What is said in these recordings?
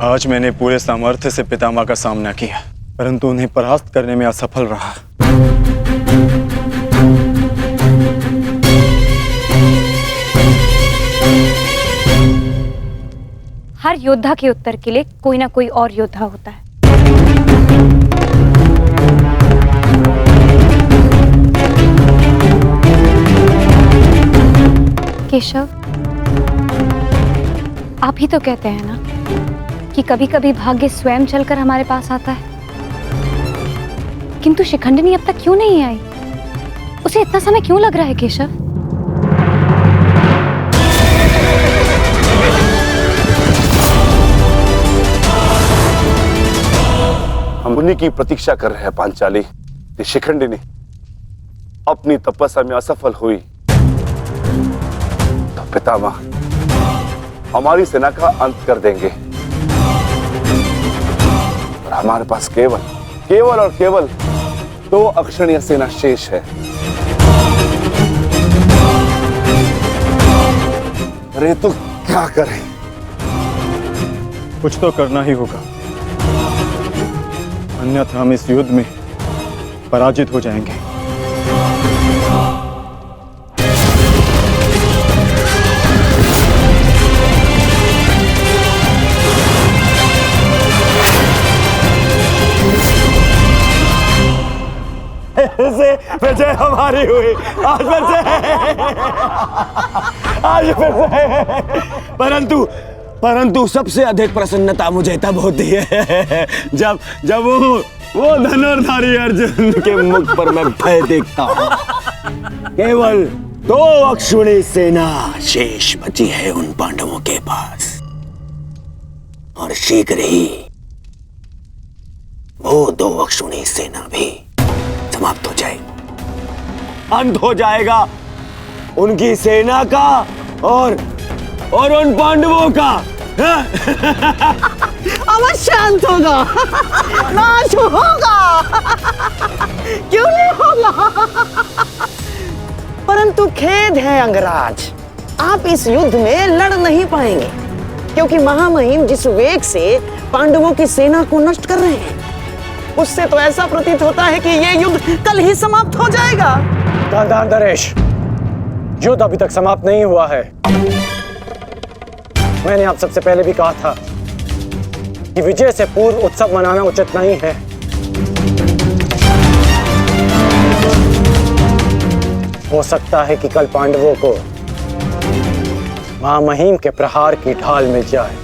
आज मैंने पूरे सामर्थ्य से पितामह का सामना किया, परंतु उन्हें परास्त करने में असफल रहा। हर योद्धा के उत्तर के लिए कोई ना कोई और योद्धा होता है। केशव, आप ही तो कहते हैं ना कि कभी कभी भाग्य स्वयं चलकर हमारे पास आता है, किंतु शिखंडिनी अब तक क्यों नहीं आई? उसे इतना समय क्यों लग रहा है केशव? हम उन्हीं की प्रतीक्षा कर रहे हैं पांचाली। ये शिखंडिनी अपनी तपस्या में असफल हुई तो पितामह हमारी सेना का अंत कर देंगे और हमारे पास केवल और केवल 2 अक्षणीय सेना शेष है। अरे तो क्या करें? कुछ तो करना ही होगा, अन्यथा हम इस युद्ध में पराजित हो जाएंगे। विजय हमारी हुई आज फिर से। परंतु सबसे अधिक प्रसन्नता मुझे तब होती है जब वो धनुर्धारी अर्जुन के मुख पर मैं भय देखता हूँ। केवल 2 अक्षुणी सेना शेष बची है उन पांडवों के पास, और शीघ्र ही वो 2 अक्षुणी सेना भी समाप्त हो जाएगी। अंत हो जाएगा उनकी सेना का और उन पांडवों का। अवश्य अंत होगा, नाश होगा, क्यों नहीं होगा? परंतु खेद है अंगराज, आप इस युद्ध में लड़ नहीं पाएंगे, क्योंकि महामहिम जिस वेग से पांडवों की सेना को नष्ट कर रहे हैं, उससे तो ऐसा प्रतीत होता है कि यह युद्ध कल ही समाप्त हो जाएगा। गांधार नरेश, युद्ध अभी तक समाप्त नहीं हुआ है। मैंने आप सबसे पहले भी कहा था कि विजय से पूर्व उत्सव मनाना उचित नहीं है। हो सकता है कि कल पांडवों को महामहिम के प्रहार की ढाल मिल जाए।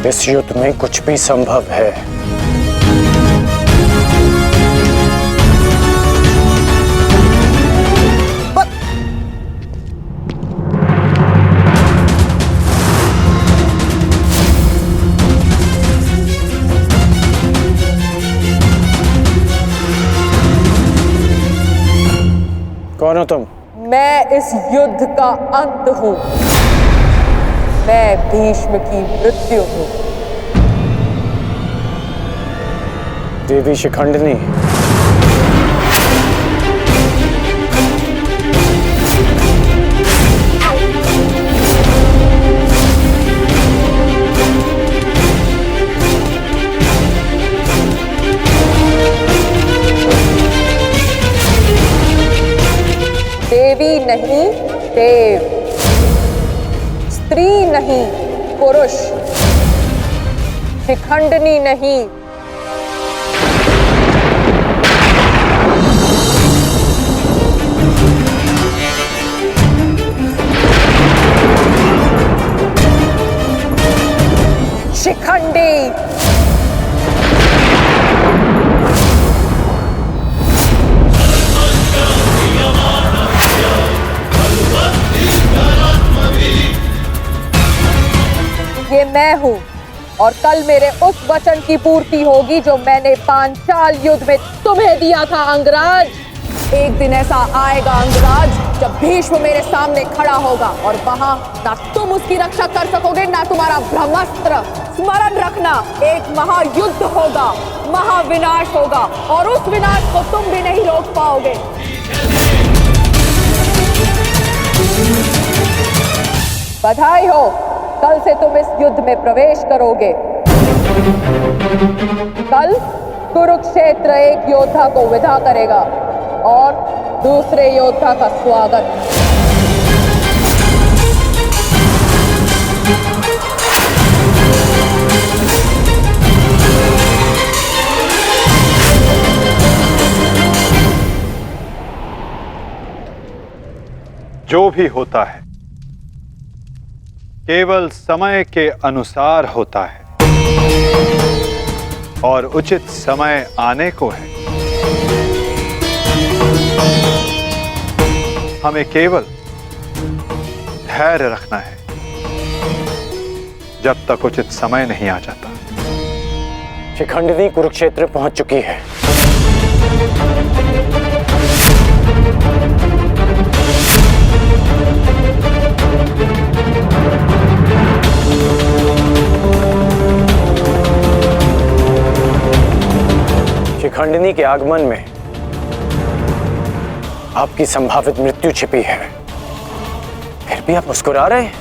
इस युद्ध में कुछ भी संभव है। कौन हो तुम? मैं इस युद्ध का अंत हूं। मैं भीष्म की मृत्यु हूं। देवी शिखंडिनी, देवी नहीं देव, स्त्री नहीं पुरुष, शिखंडिनी नहीं। शिखंडी। ये मैं हूं, और कल मेरे उस वचन की पूर्ति होगी जो मैंने पांचाल युद्ध में तुम्हें दिया था अंगराज। एक दिन ऐसा आएगा अंगराज जब भीष्म मेरे सामने खड़ा होगा, और वहां ना तुम उसकी रक्षा कर सकोगे ना तुम्हारा ब्रह्मास्त्र। स्मरण रखना, एक महायुद्ध होगा, महाविनाश होगा, और उस विनाश को तुम भी नहीं रोक पाओगे। बधाई हो, कल से तुम इस युद्ध में प्रवेश करोगे। कल कुरुक्षेत्र एक योद्धा को विदा करेगा और दूसरे योद्धा का स्वागत। जो भी होता है केवल समय के अनुसार होता है और उचित समय आने को है। हमें केवल धैर्य रखना है जब तक उचित समय नहीं आ जाता। शिखंडिनी कुरुक्षेत्र पहुंच चुकी है। शिखंडिनी के आगमन में आपकी संभावित मृत्यु छिपी है, फिर भी आप मुस्कुरा रहे हैं।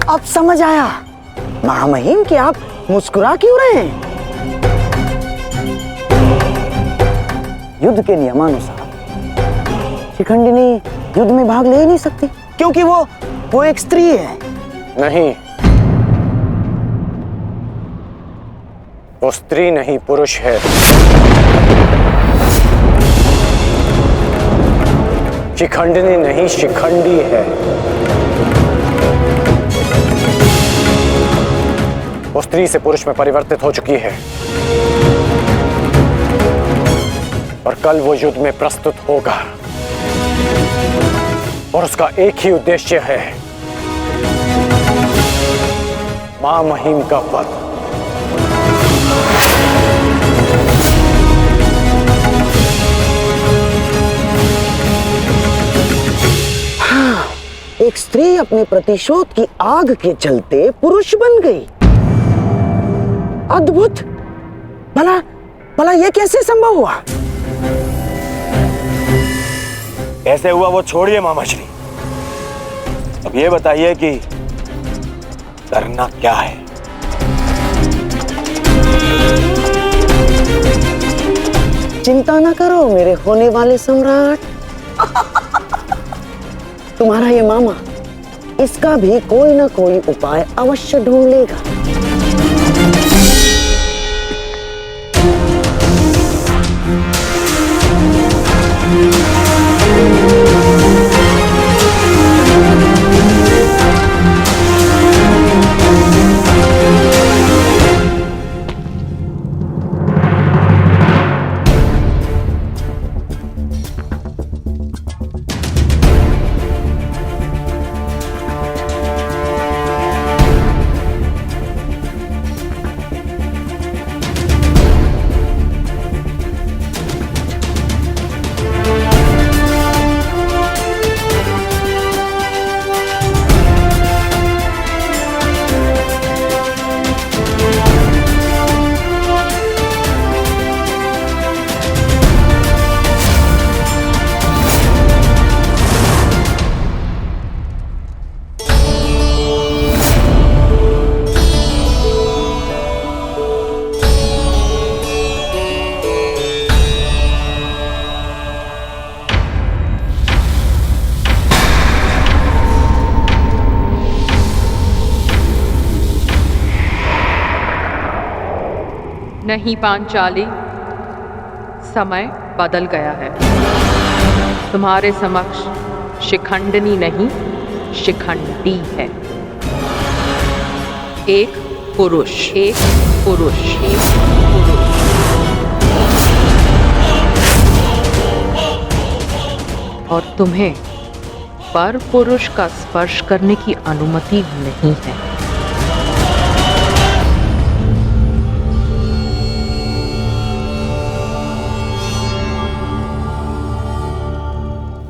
अब समझ आया महामहिम कि आप मुस्कुरा क्यों रहे हैं। युद्ध के नियमानुसार शिखंडिनी युद्ध में भाग ले ही नहीं सकती, क्योंकि वो एक स्त्री है। नहीं, वो स्त्री नहीं पुरुष है। शिखंडिनी नहीं शिखंडी है। वो स्त्री से पुरुष में परिवर्तित हो चुकी है और कल वो युद्ध में प्रस्तुत होगा और उसका एक ही उद्देश्य है, मां महिम का वध। हाँ, एक स्त्री अपने प्रतिशोध की आग के चलते पुरुष बन गई। अद्भुत। भला यह कैसे संभव हुआ? कैसे हुआ वो छोड़िए मामाश्री, अब ये बताइए कि करना क्या है। चिंता ना करो मेरे होने वाले सम्राट। तुम्हारा ये मामा इसका भी कोई ना कोई उपाय अवश्य ढूंढ लेगा। नहीं पांचाली, समय बदल गया है। तुम्हारे समक्ष शिखंडिनी नहीं शिखंडी है। एक पुरुष, एक पुरुष, एक पुरुष। और तुम्हें पर पुरुष का स्पर्श करने की अनुमति नहीं है।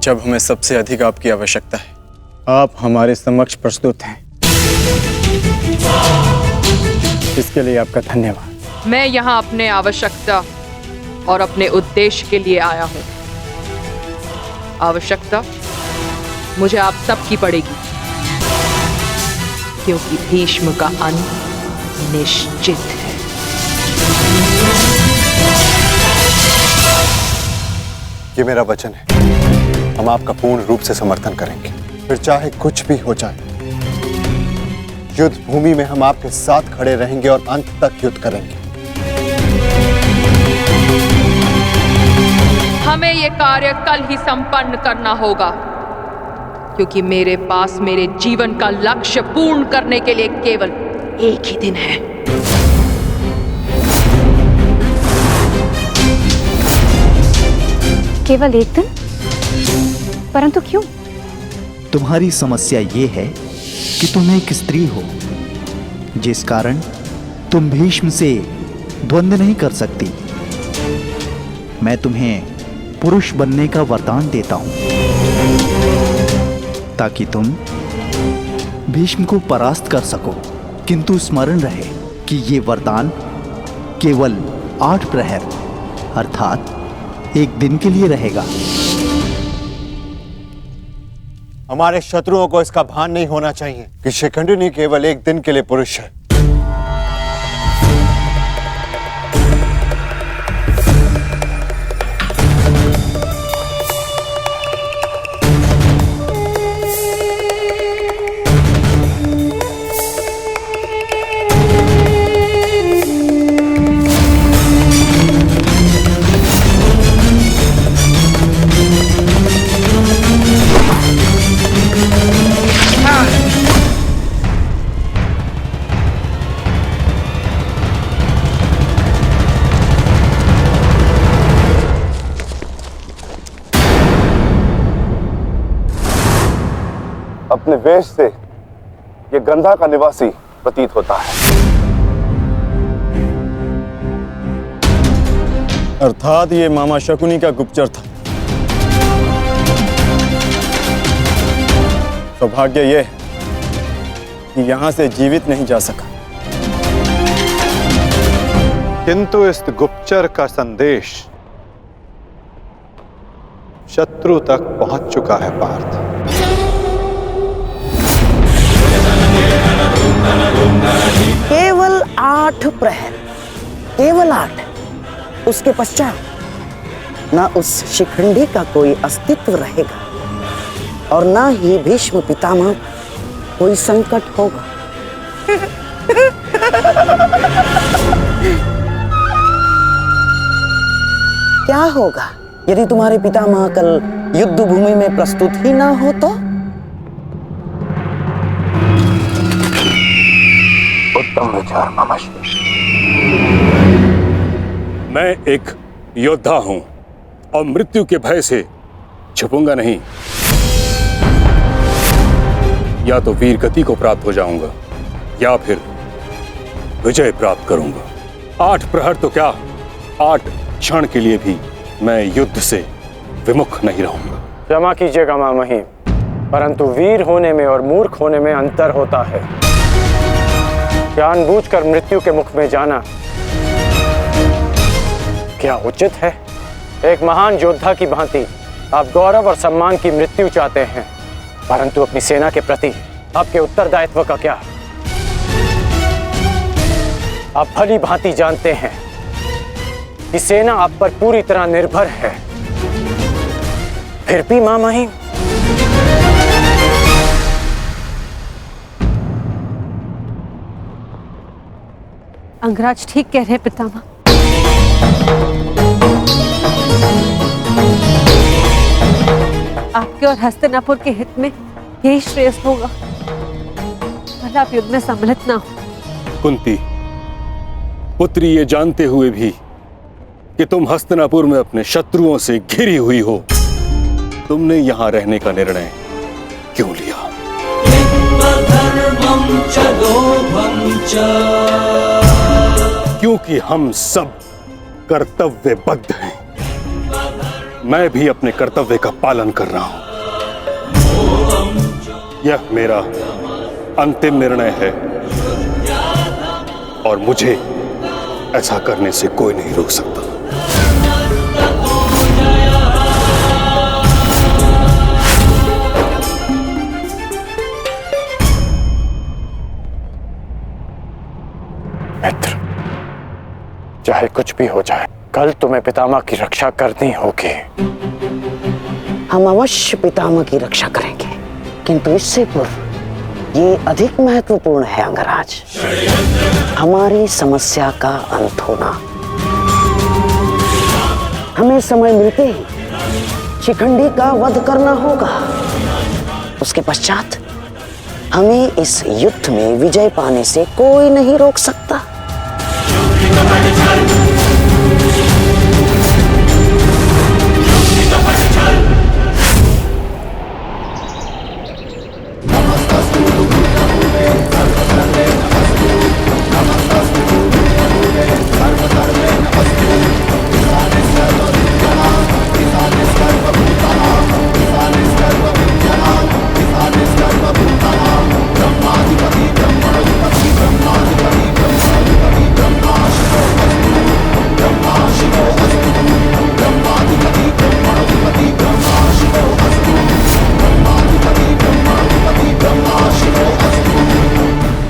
जब हमें सबसे अधिक आपकी आवश्यकता है, आप हमारे समक्ष प्रस्तुत हैं। इसके लिए आपका धन्यवाद। मैं यहाँ अपने आवश्यकता और अपने उद्देश्य के लिए आया हूँ। आवश्यकता मुझे आप सबकी पड़ेगी, क्योंकि भीष्म का अंत निश्चित है। ये मेरा वचन है, हम आपका पूर्ण रूप से समर्थन करेंगे, फिर चाहे कुछ भी हो जाए। युद्ध भूमि में हम आपके साथ खड़े रहेंगे और अंत तक युद्ध करेंगे। हमें यह कार्य कल ही संपन्न करना होगा, क्योंकि मेरे पास मेरे जीवन का लक्ष्य पूर्ण करने के लिए केवल एक ही दिन है। केवल एक दिन? परंतु क्यों? तुम्हारी समस्या ये है कि तुम एक स्त्री हो, जिस कारण तुम भीष्म से द्वंद्व नहीं कर सकती। मैं तुम्हें पुरुष बनने का वरदान देता हूं, ताकि तुम भीष्म को परास्त कर सको। किंतु स्मरण रहे कि ये वरदान केवल 8 प्रहर अर्थात एक दिन के लिए रहेगा। हमारे शत्रुओं को इसका भान नहीं होना चाहिए कि शिखंडिनी केवल एक दिन के लिए पुरुष है। अपने वेश से ये गंधा का निवासी प्रतीत होता है। अर्थात ये मामा शकुनी का गुप्तचर था। सौभाग्य ये है कि यहां से जीवित नहीं जा सका। किंतु इस गुप्तचर का संदेश शत्रु तक पहुंच चुका है पार्थ। केवल 8 प्रहर, केवल 8। उसके पश्चात ना उस शिखंडी का कोई अस्तित्व रहेगा और ना ही भीष्म पितामह कोई संकट होगा। क्या होगा यदि तुम्हारे पितामह कल युद्ध भूमि में प्रस्तुत ही ना हो तो? उत्तम विचार मामाश्री। मैं एक योद्धा हूं और मृत्यु के भय से छुपूंगा नहीं। या तो वीर गति को प्राप्त हो जाऊंगा या फिर विजय प्राप्त करूंगा। 8 प्रहर तो क्या, 8 क्षण के लिए भी मैं युद्ध से विमुख नहीं रहूंगा। क्षमा कीजिएगा मामा ही, परंतु वीर होने में और मूर्ख होने में अंतर होता है। जानबूझकर मृत्यु के मुख में जाना क्या उचित है? एक महान योद्धा की भांति आप गौरव और सम्मान की मृत्यु चाहते हैं, परंतु अपनी सेना के प्रति आपके उत्तरदायित्व का क्या? आप भली भांति जानते हैं कि सेना आप पर पूरी तरह निर्भर है। फिर भी मामा ही अंगराज ठीक कह रहे पितामह। आपके और हस्तिनापुर के हित में यही श्रेष्ठ होगा, भला आप युद्ध में सम्मिलित ना हो। कुंती पुत्री, ये जानते हुए भी कि तुम हस्तिनापुर में अपने शत्रुओं से घिरी हुई हो, तुमने यहां रहने का निर्णय क्यों लिया? क्योंकि हम सब कर्तव्यबद्ध हैं। मैं भी अपने कर्तव्य का पालन कर रहा हूं। यह मेरा अंतिम निर्णय है और मुझे ऐसा करने से कोई नहीं रोक सकता। मित्र, चाहे कुछ भी हो जाए, कल तुम्हें पितामह की रक्षा करनी होगी। हम अवश्य पितामह की रक्षा करेंगे, किंतु इससे पूर्व ये अधिक महत्वपूर्ण है अंगराज, हमारी समस्या का अंत होना। हमें समय मिलते ही शिखंडी का वध करना होगा। उसके पश्चात हमें इस युद्ध में विजय पाने से कोई नहीं रोक सकता।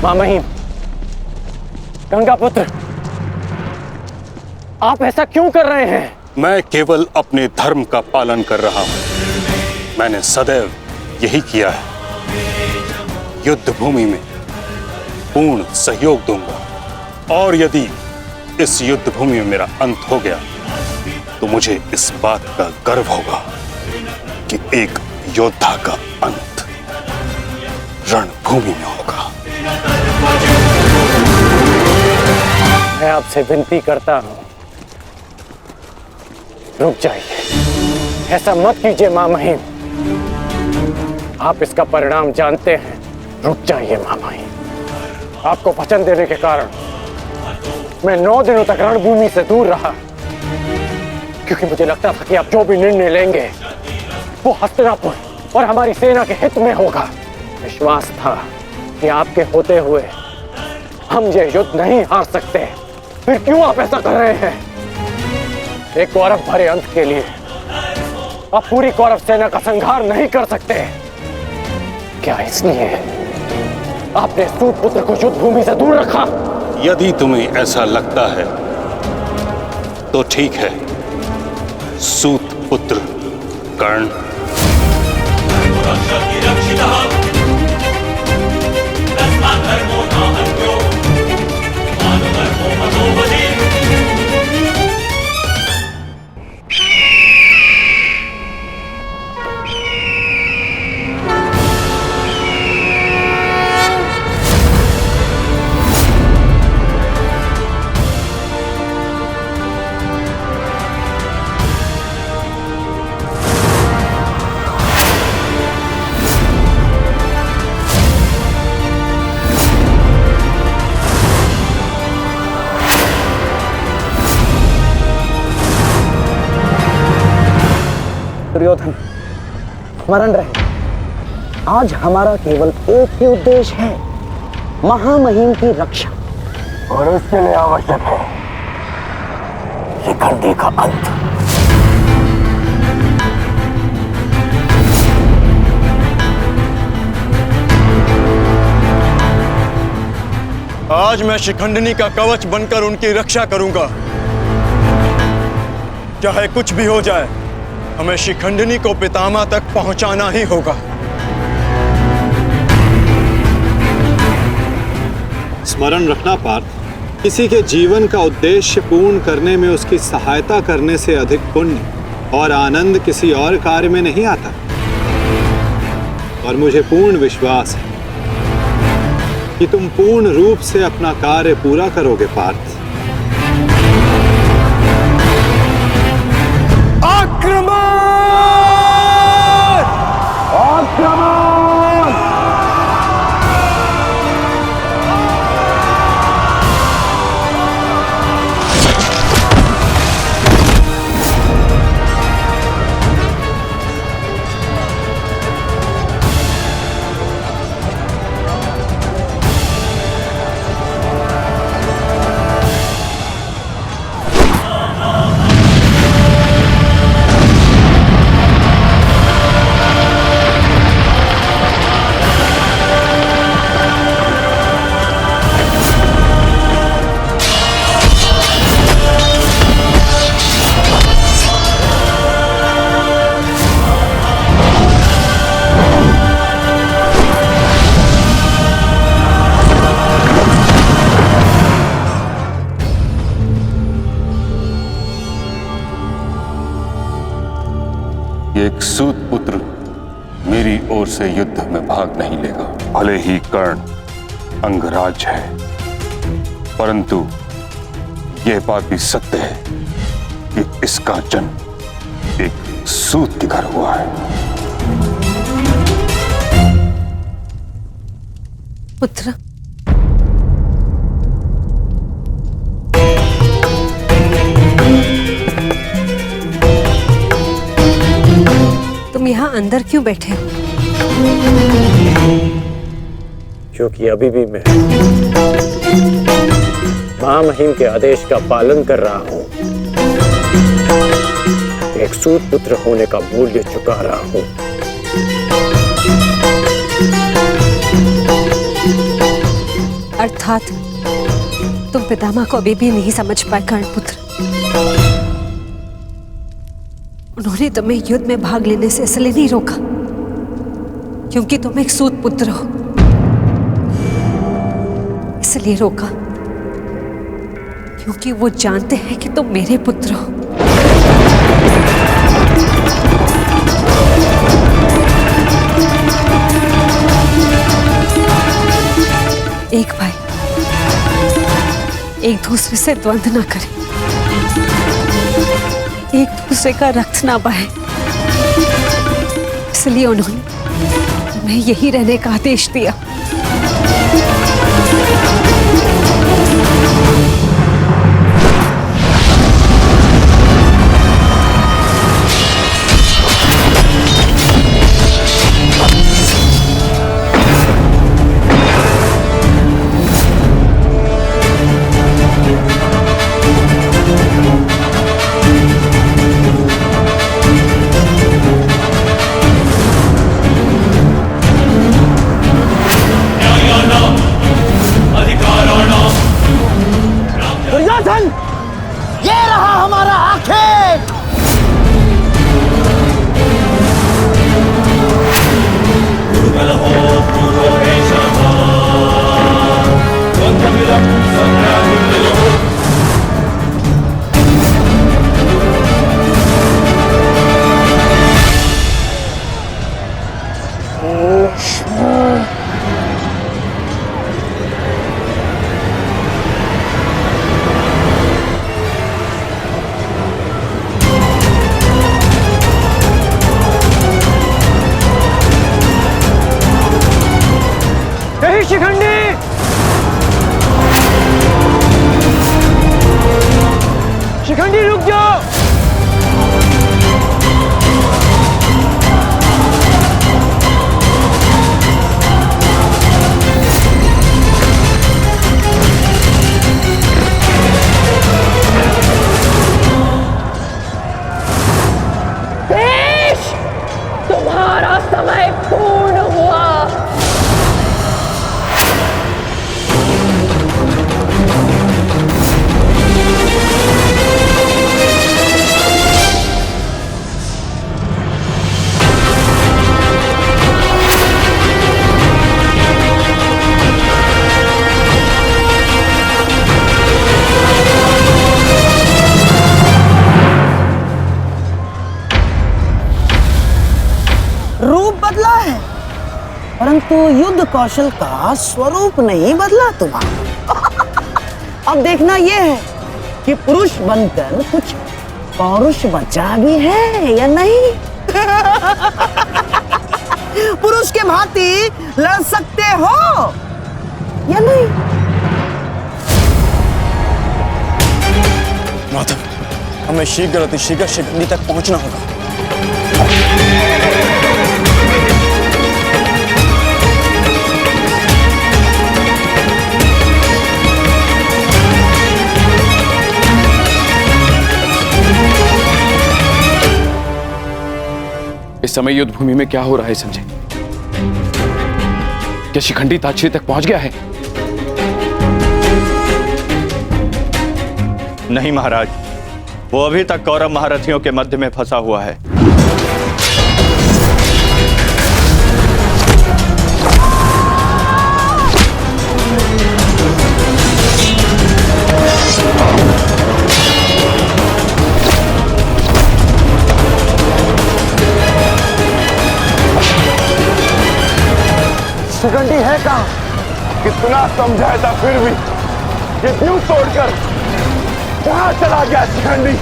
मामहिम, गंगा पुत्र, आप ऐसा क्यों कर रहे हैं? मैं केवल अपने धर्म का पालन कर रहा हूं। मैंने सदैव यही किया है। युद्ध भूमि में पूर्ण सहयोग दूंगा और यदि इस युद्ध भूमि में मेरा अंत हो गया तो मुझे इस बात का गर्व होगा कि एक योद्धा का अंत रणभूमि में होगा। मैं आपसे विनती करता हूं, रुक जाइए। ऐसा मत कीजिए मामहिम, आप इसका परिणाम जानते हैं। रुक जाइए मामहिम। आपको वचन देने के कारण मैं 9 दिनों तक रणभूमि से दूर रहा, क्योंकि मुझे लगता था कि आप जो भी निर्णय लेंगे वो हस्तिनापुर और हमारी सेना के हित में होगा। विश्वास था कि आपके होते हुए हम ये युद्ध नहीं हार सकते। फिर क्यों आप ऐसा कर रहे हैं? एक कौरव भरे अंत के लिए आप पूरी कौरव सेना का संहार नहीं कर सकते। क्या इसलिए आपने सूत पुत्र को युद्ध भूमि से दूर रखा? यदि तुम्हें ऐसा लगता है तो ठीक है। सूत पुत्र कर्ण दुर्योधन, स्मरण रहे, आज हमारा केवल एक ही उद्देश्य है, महामहिम की रक्षा, और उसके लिए आवश्यक है शिखंडी का अंत। आज मैं शिखंडिनी का कवच बनकर उनकी रक्षा करूंगा। चाहे कुछ भी हो जाए, हमें शिखंडिनी को पितामह तक पहुंचाना ही होगा। स्मरण रखना पार्थ, किसी के जीवन का उद्देश्य पूर्ण करने में उसकी सहायता करने से अधिक पुण्य और आनंद किसी और कार्य में नहीं आता। और मुझे पूर्ण विश्वास है कि तुम पूर्ण रूप से अपना कार्य पूरा करोगे पार्थ। आक्रमण! आक्रमण! एक सूत पुत्र मेरी ओर से युद्ध में भाग नहीं लेगा। भले ही कर्ण अंगराज है, परंतु यह बात भी सत्य है कि इसका जन्म एक सूत के घर हुआ है। पुत्र, तुम यहाँ अंदर क्यों बैठे हो? क्योंकि अभी भी मैं महामहिम के आदेश का पालन कर रहा हूं। एक सूत पुत्र होने का मूल्य चुका रहा हूं। अर्थात तुम पितामह को अभी भी नहीं समझ पाए कर्ण पुत्र। उन्होंने तुम्हें युद्ध में भाग लेने से इसलिए नहीं रोका क्योंकि तुम एक सूत पुत्र हो, इसलिए रोका क्योंकि वो जानते हैं कि तुम मेरे पुत्र हो। एक भाई एक दूसरे से द्वंद्व ना करें, एक दूसरे का रक्त ना बहे, इसलिए उन्होंने तुम्हें यही रहने का आदेश दिया। ये रहा हमारा आखेट। शिखंडी, शिखंडी रुक जाओ। देश, तुम्हारा समय पूर्ण हुआ। रूप बदला है परंतु युद्ध कौशल का स्वरूप नहीं बदला तुम्हारा। अब देखना यह है कि पुरुष बनकर कुछ पौरुष बचा भी है या नहीं। पुरुष के भांति लड़ सकते हो या नहीं। माधव, हमें शीघ्र अतिशीघ्र शिखंडी तक पहुंचना होगा। इस समय युद्ध भूमि में क्या हो रहा है संजय? क्या शिखंडी ताक्षी तक पहुंच गया है? नहीं महाराज, वो अभी तक कौरव महारथियों के मध्य में फंसा हुआ है। शिखंडी है कहाँ? कितना समझाया था फिर भी ये द्वीप तोड़कर कहाँ चला गया शिखंडी?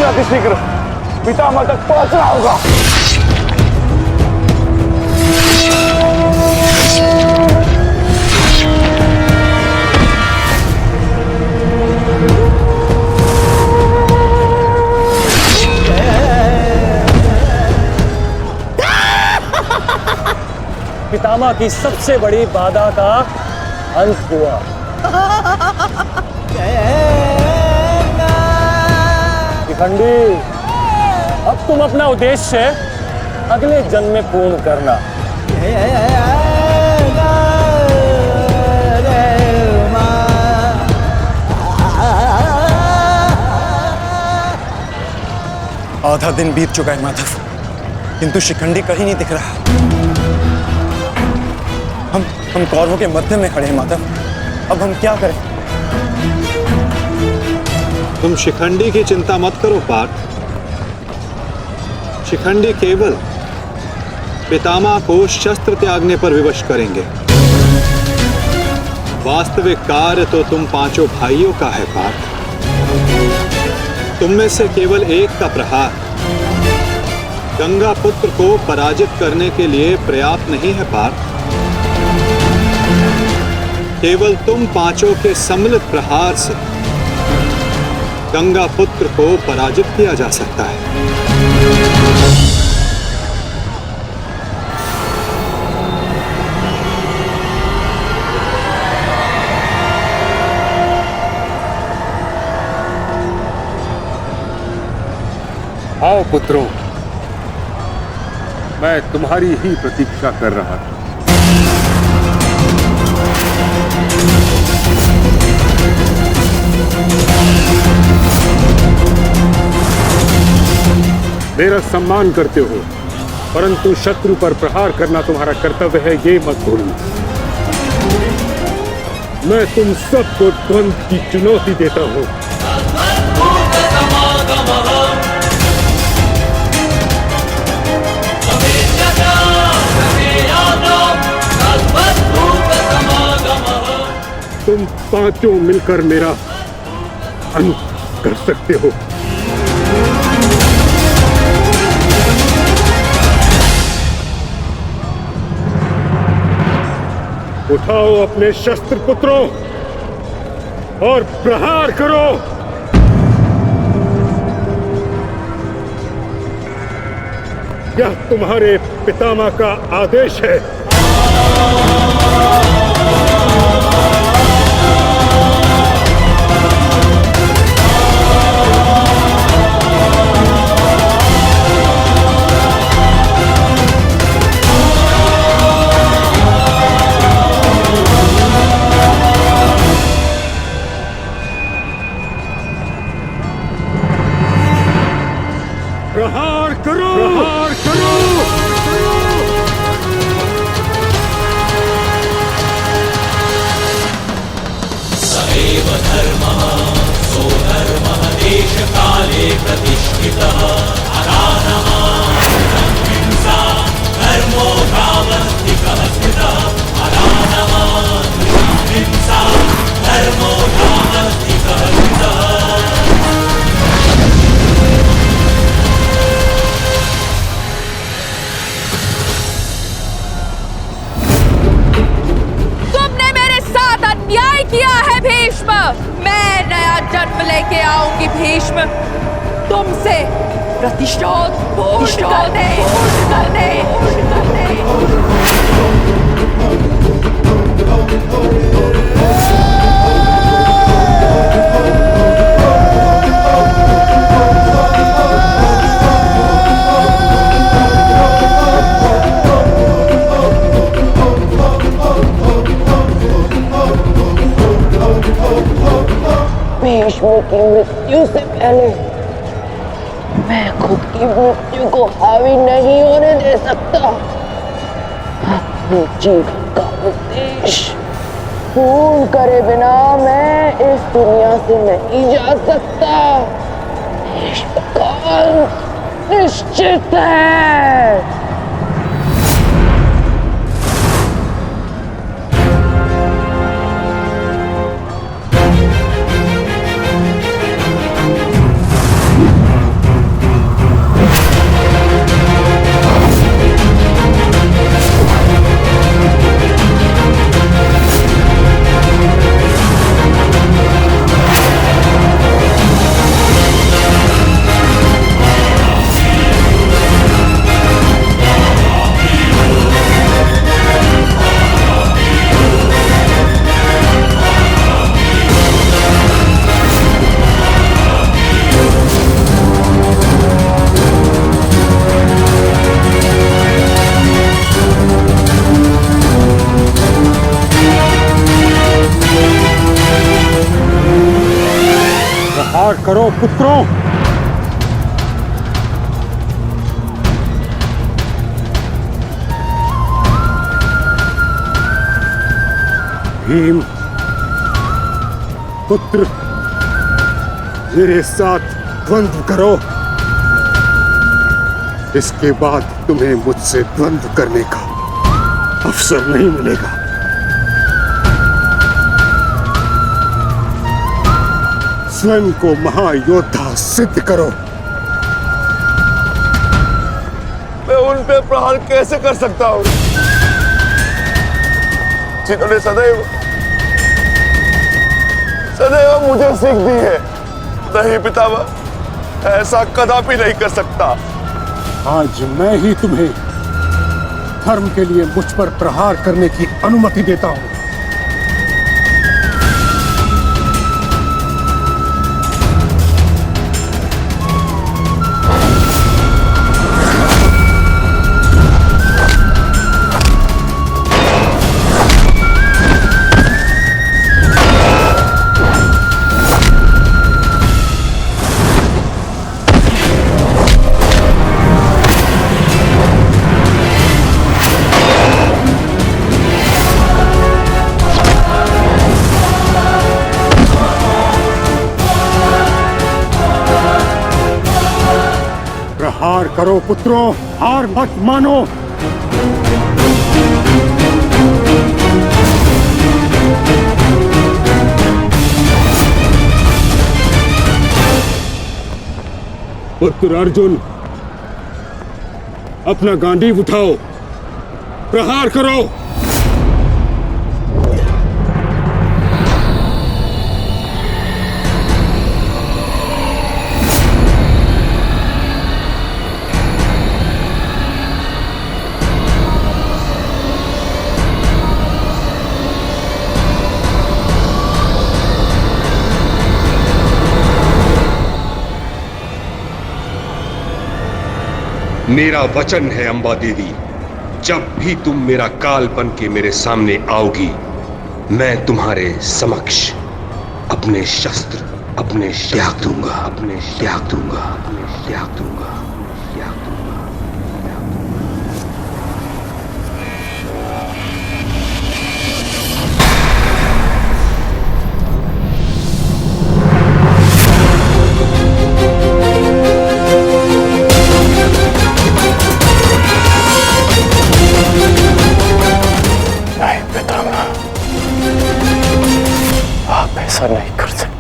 हमें शीघ्र पितामह तक पहुंचना होगा। पितामह की सबसे बड़ी बाधा का अंत हुआ। शिखंडी, अब तुम अपना उद्देश्य अगले जन्म में पूर्ण करना। आधा दिन बीत चुका है माधव, किंतु शिखंडी कहीं नहीं दिख रहा। हम कौरवों के मध्य में खड़े हैं माधव, अब हम क्या करें? तुम शिखंडी की चिंता मत करो पार्थ। शिखंडी केवल पितामह को शस्त्र त्यागने पर विवश करेंगे। वास्तविक कार्य तो तुम पांचों भाइयों का है पार्थ। तुम में से केवल एक का प्रहार गंगा पुत्र को पराजित करने के लिए पर्याप्त नहीं है पार्थ। केवल तुम पांचों के सम्मिलित प्रहार से गंगा पुत्र को पराजित किया जा सकता है। आओ पुत्रों, मैं तुम्हारी ही प्रतीक्षा कर रहा था। मेरा सम्मान करते हो, परंतु शत्रु पर प्रहार करना तुम्हारा कर्तव्य है, ये मत भूलना। मैं तुम सबको द्वंद्व की चुनौती देता हूं। तुम पांचों मिलकर मेरा अंत कर सकते हो। उठाओ अपने शस्त्र पुत्रों और प्रहार करो। यह तुम्हारे पितामह का आदेश है। प्रहार करो, प्रहार करो। सदैव धर्मः सोधर्मः देश काले प्रतिष्ठितः अरानमानं हिंसा धर्मो धामस्तिकः स्थितः अरानमानं हिंसा धर्मो धामस्तिकः स्थितः। अन्याय किया है भीष्म। मैं नया जन्म लेके आऊंगी भीष्म, तुमसे प्रतिशोध पूर्ण करने। की मृत्यु से पहले मैं खुद की मृत्यु को हावी नहीं होने दे सकता। अपने जीवन का उद्देश्य पूर्ण करे बिना मैं इस दुनिया से नहीं जा सकता। काल निश्चित है। प्रहार करो पुत्रों। भीम पुत्र, मेरे साथ द्वंद्व करो। इसके बाद तुम्हें मुझसे द्वंद्व करने का अवसर नहीं मिलेगा। स्वयं को महायोद्धा सिद्ध करो। मैं उन पे प्रहार कैसे कर सकता हूं जिन्होंने सदैव मुझे सीख दी है? नहीं पितामह, ऐसा कदापि नहीं कर सकता। आज मैं ही तुम्हें धर्म के लिए मुझ पर प्रहार करने की अनुमति देता हूं। प्रहार करो पुत्रों, हार मत मानो। पुत्र अर्जुन, अपना गांडीव उठाओ, प्रहार करो। मेरा वचन है अंबा देवी, जब भी तुम मेरा काल बन के मेरे सामने आओगी, मैं तुम्हारे समक्ष अपने शस्त्र त्याग दूंगा, अपने त्याग दूंगा, अपने त्याग दूंगा, त्याग दूंगा। ऐसा नहीं कर सकते।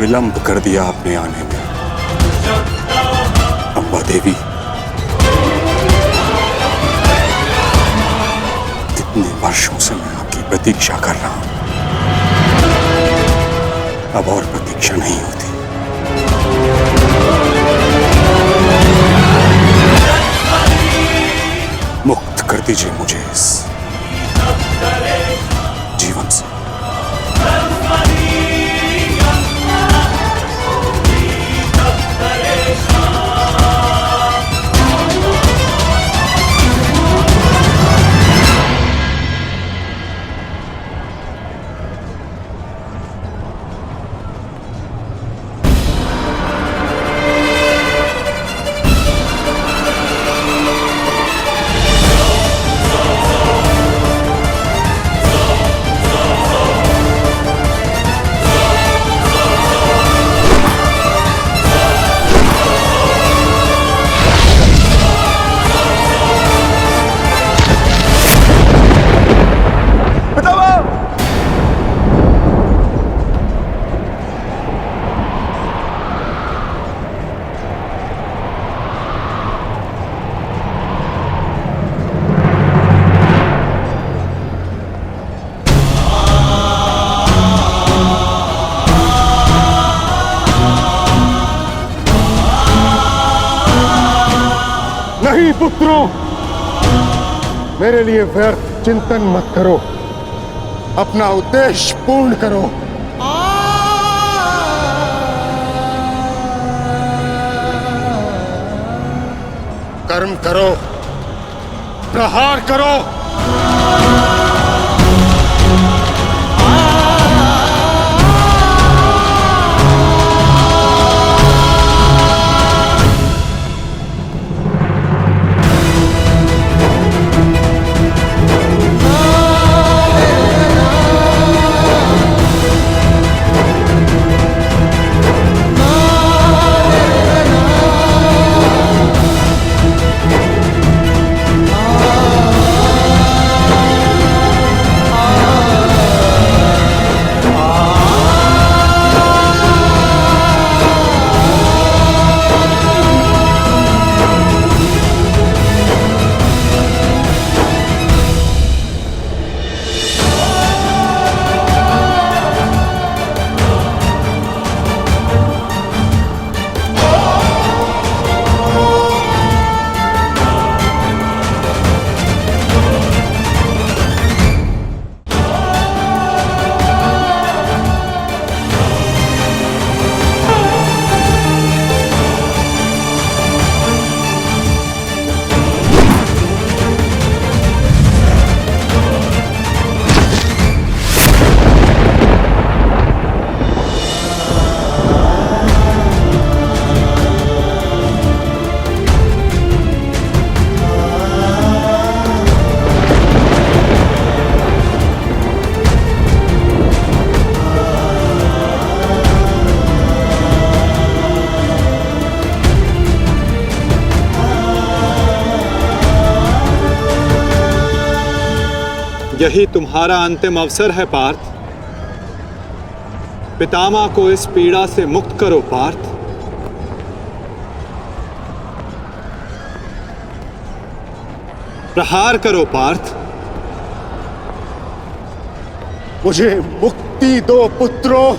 विलंब कर दिया आपने आने में, अंबा देवी। कितने वर्षों से मैं आपकी प्रतीक्षा कर रहा हूं। अब और प्रतीक्षा नहीं होती। मुक्त कर दीजिए मुझे इस जीवन से। नहीं पुत्रों, मेरे लिए व्यर्थ चिंतन मत करो, अपना उद्देश्य पूर्ण करो। कर्म करो, प्रहार करो। यही तुम्हारा अंतिम अवसर है पार्थ। पितामह को इस पीड़ा से मुक्त करो पार्थ। प्रहार करो पार्थ। मुझे मुक्ति दो पुत्रों।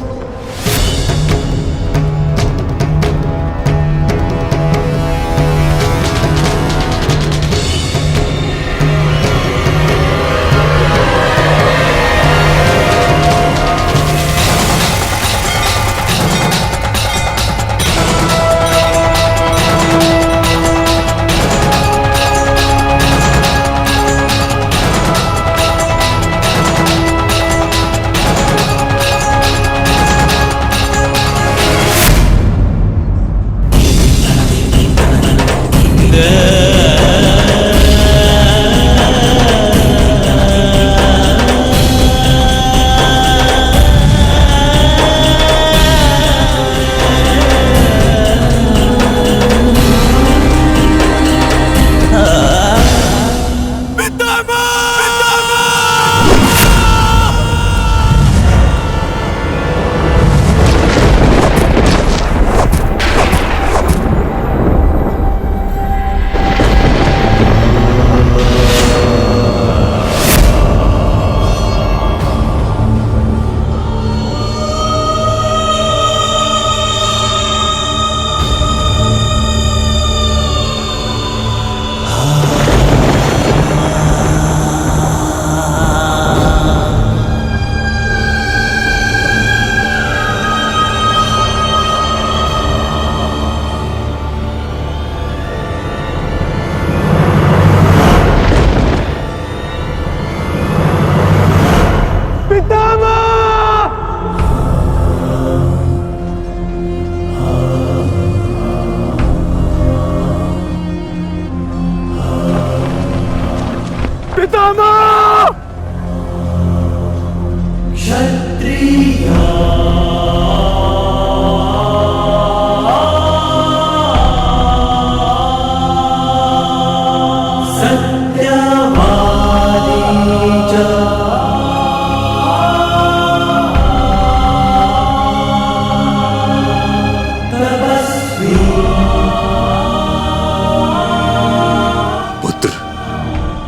पितामह।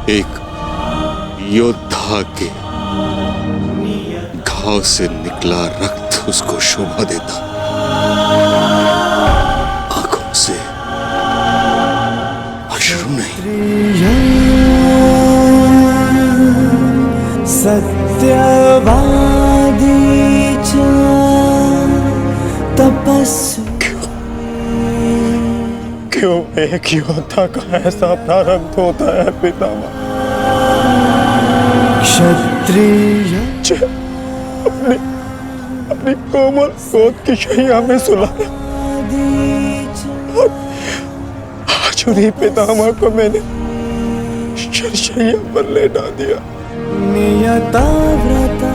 एक योद्धा के घाव से निकला रक्त उसको शोभा देता, आंखों से अश्रु नहीं। सत्यवादी च तपस्वी। क्यों एक योद्धा का ऐसा प्रारब्ध होता है पितामह? क्षत्रिय अपनी कोमल गोद की शैया में सुलाया। आज उन्हीं पितामह को मैंने शरशैया पर लेटा दिया। नियता व्रता।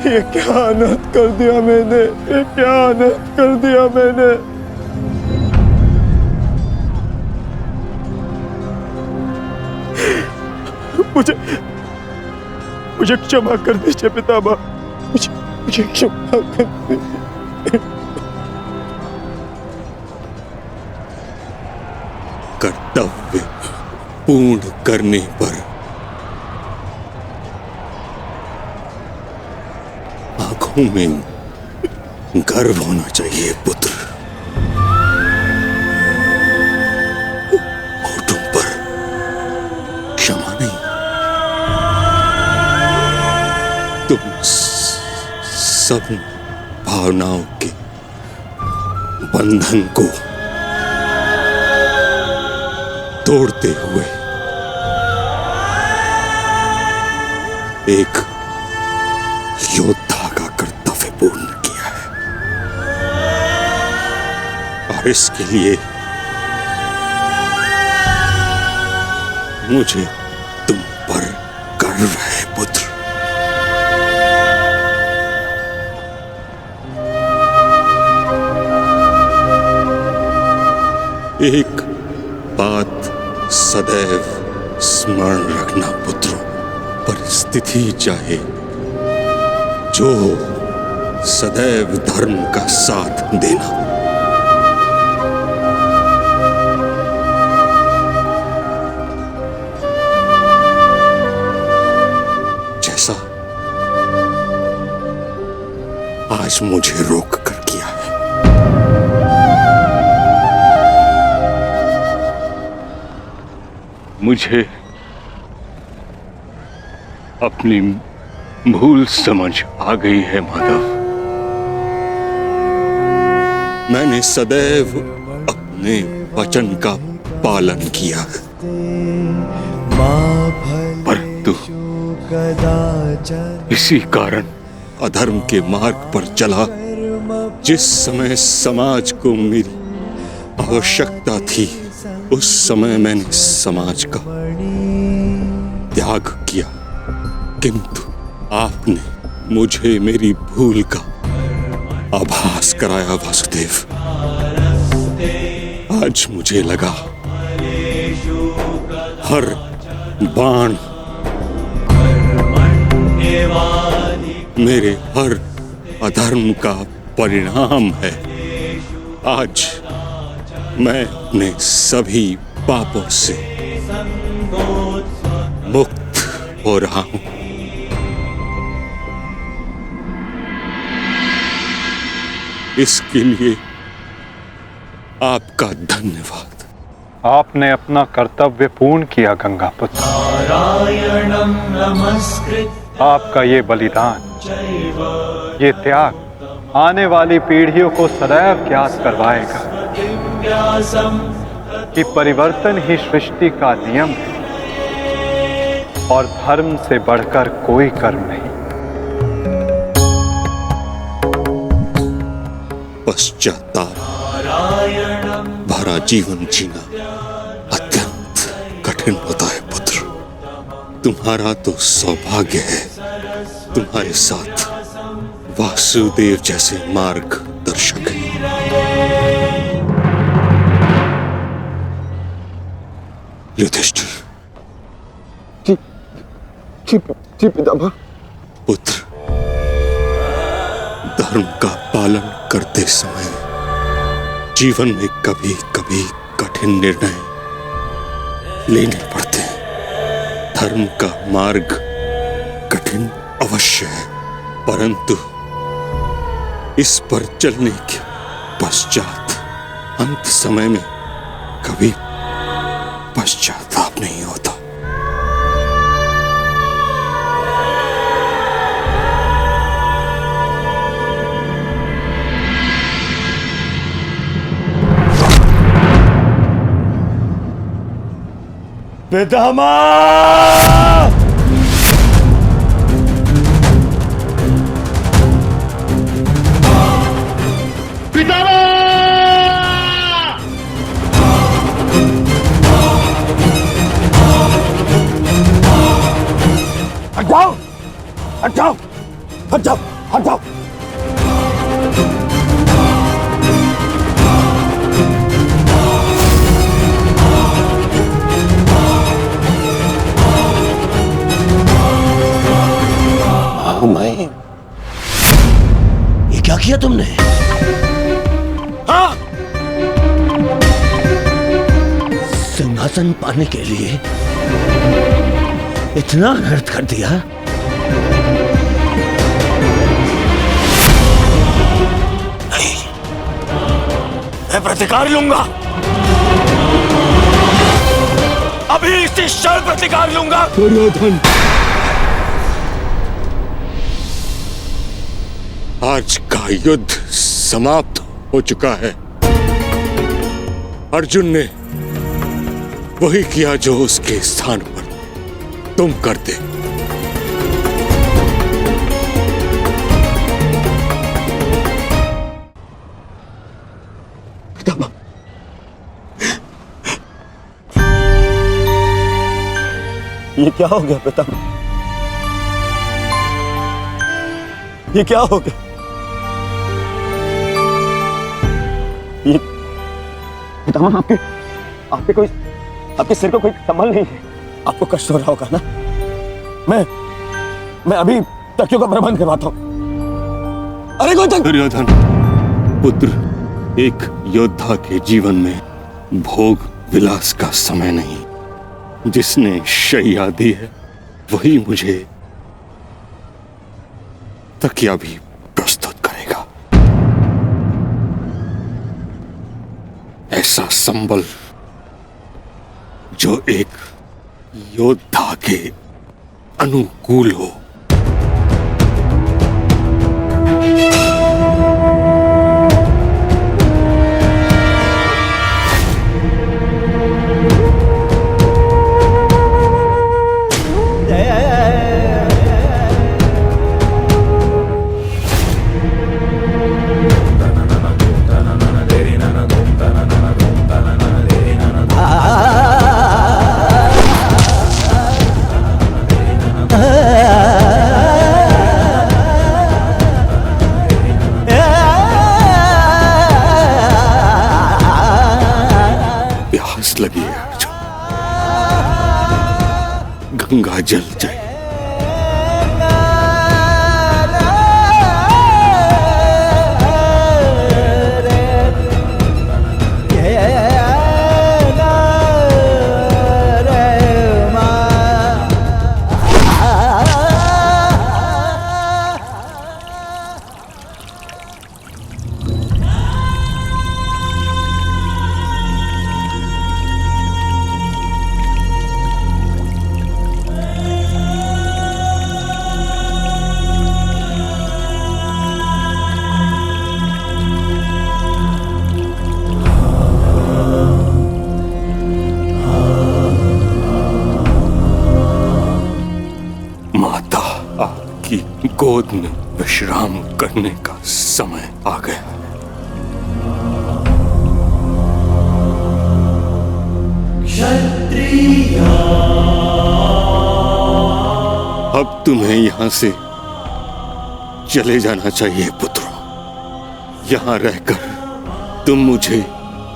ये क्या अनर्थ कर दिया मैंने, ये क्या अनर्थ कर दिया मैंने। मुझे क्षमा कर दीजिए पितामह, मुझे क्षमा कर दीजिए। कर्तव्य पूर्ण करने पर आंखों में गर्व होना चाहिए पुत्र, होठों पर क्षमा नहीं। तुम सब भावनाओं के बंधन को तोड़ते हुए एक योद्धा का कर्तव्य पूर्ण किया है, और इसके लिए मुझे तुम पर गर्व है पुत्र। एक बात सदैव स्मरण रखना पुत्रों, परिस्थिति चाहे जो सदैव धर्म का साथ देना। जैसा आज मुझे रोक कर किया है। मुझे अपनी भूल समझ आ गई है माधव। मैंने सदैव अपने वचन का पालन किया है, परंतु इसी कारण अधर्म के मार्ग पर चला। जिस समय समाज को मेरी आवश्यकता थी, उस समय मैंने समाज का त्याग किया, किंतु आपने मुझे मेरी भूल का आभास कराया वासुदेव। आज मुझे लगा हर बाण मेरे हर अधर्म का परिणाम है। आज मैं अपने सभी पापों से मुक्त हो रहा हूं। इसके लिए आपका धन्यवाद। आपने अपना कर्तव्य पूर्ण किया गंगापुत्र। आपका ये बलिदान, ये त्याग आने वाली पीढ़ियों को सदैव ज्ञात करवाएगा कि परिवर्तन ही सृष्टि का नियम है और धर्म से बढ़कर कोई कर्म नहीं। पश्चाताप भरा जीवन जीना अत्यंत कठिन कठिन होता है पुत्र। तुम्हारा तो सौभाग्य है, तुम्हारे साथ वासुदेव जैसे मार्गदर्शक हैं। युधिष्ठिर। जी पितामह। पुत्र, धर्म का पालन करते समय जीवन में कभी कभी कठिन निर्णय लेने पड़ते हैं। धर्म का मार्ग कठिन अवश्य है, परंतु इस पर चलने के पश्चात अंत समय में कभी पश्चाताप नहीं होता। पितामह! हट जाओ, हट जाओ, हट जाओ, हट जाओ। ये क्या किया तुमने? हाँ? सिंहासन पाने के लिए इतना अनर्थ कर दिया? नहीं, मैं प्रतिकार लूंगा। अभी इसी क्षण प्रतिकार लूंगा। दुर्योधन, आज का युद्ध समाप्त हो चुका है। अर्जुन ने वही किया जो उसके स्थान पर तुम करते। ये क्या हो गया पितामह? ये क्या हो गया? ये पितामह, आपके सिर को कोई संभल नहीं है। आपको कष्ट हो रहा होगा ना? मैं अभी तकियों का प्रबंध करवाता हूं। अरे कोई तक... दुर्योधन पुत्र, एक योद्धा के जीवन में भोग विलास का समय नहीं। जिसने शैया दी है वही मुझे तकिया भी प्रस्तुत करेगा। ऐसा संबल जो एक योद्धा के अनुकूल हो। लगी है अर्जुन, गंगा जल जाए। गोद में विश्राम करने का समय आ गया है। क्षत्रिय अब तुम्हें यहां से चले जाना चाहिए पुत्रों। यहां रहकर तुम मुझे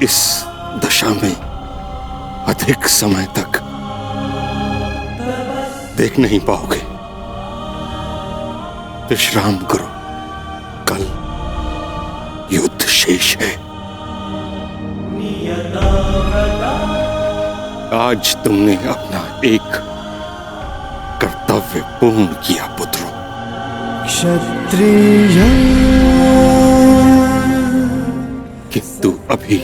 इस दशा में अधिक समय तक देख नहीं पाओगे। विश्राम करो, कल युद्ध शेष है। आज तुमने अपना एक कर्तव्य पूर्ण किया पुत्रों। क्षत्रिय किंतु अभी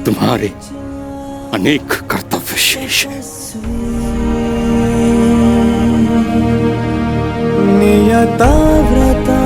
तुम्हारे अनेक कर्तव्य शेष हैं। नियता व्रता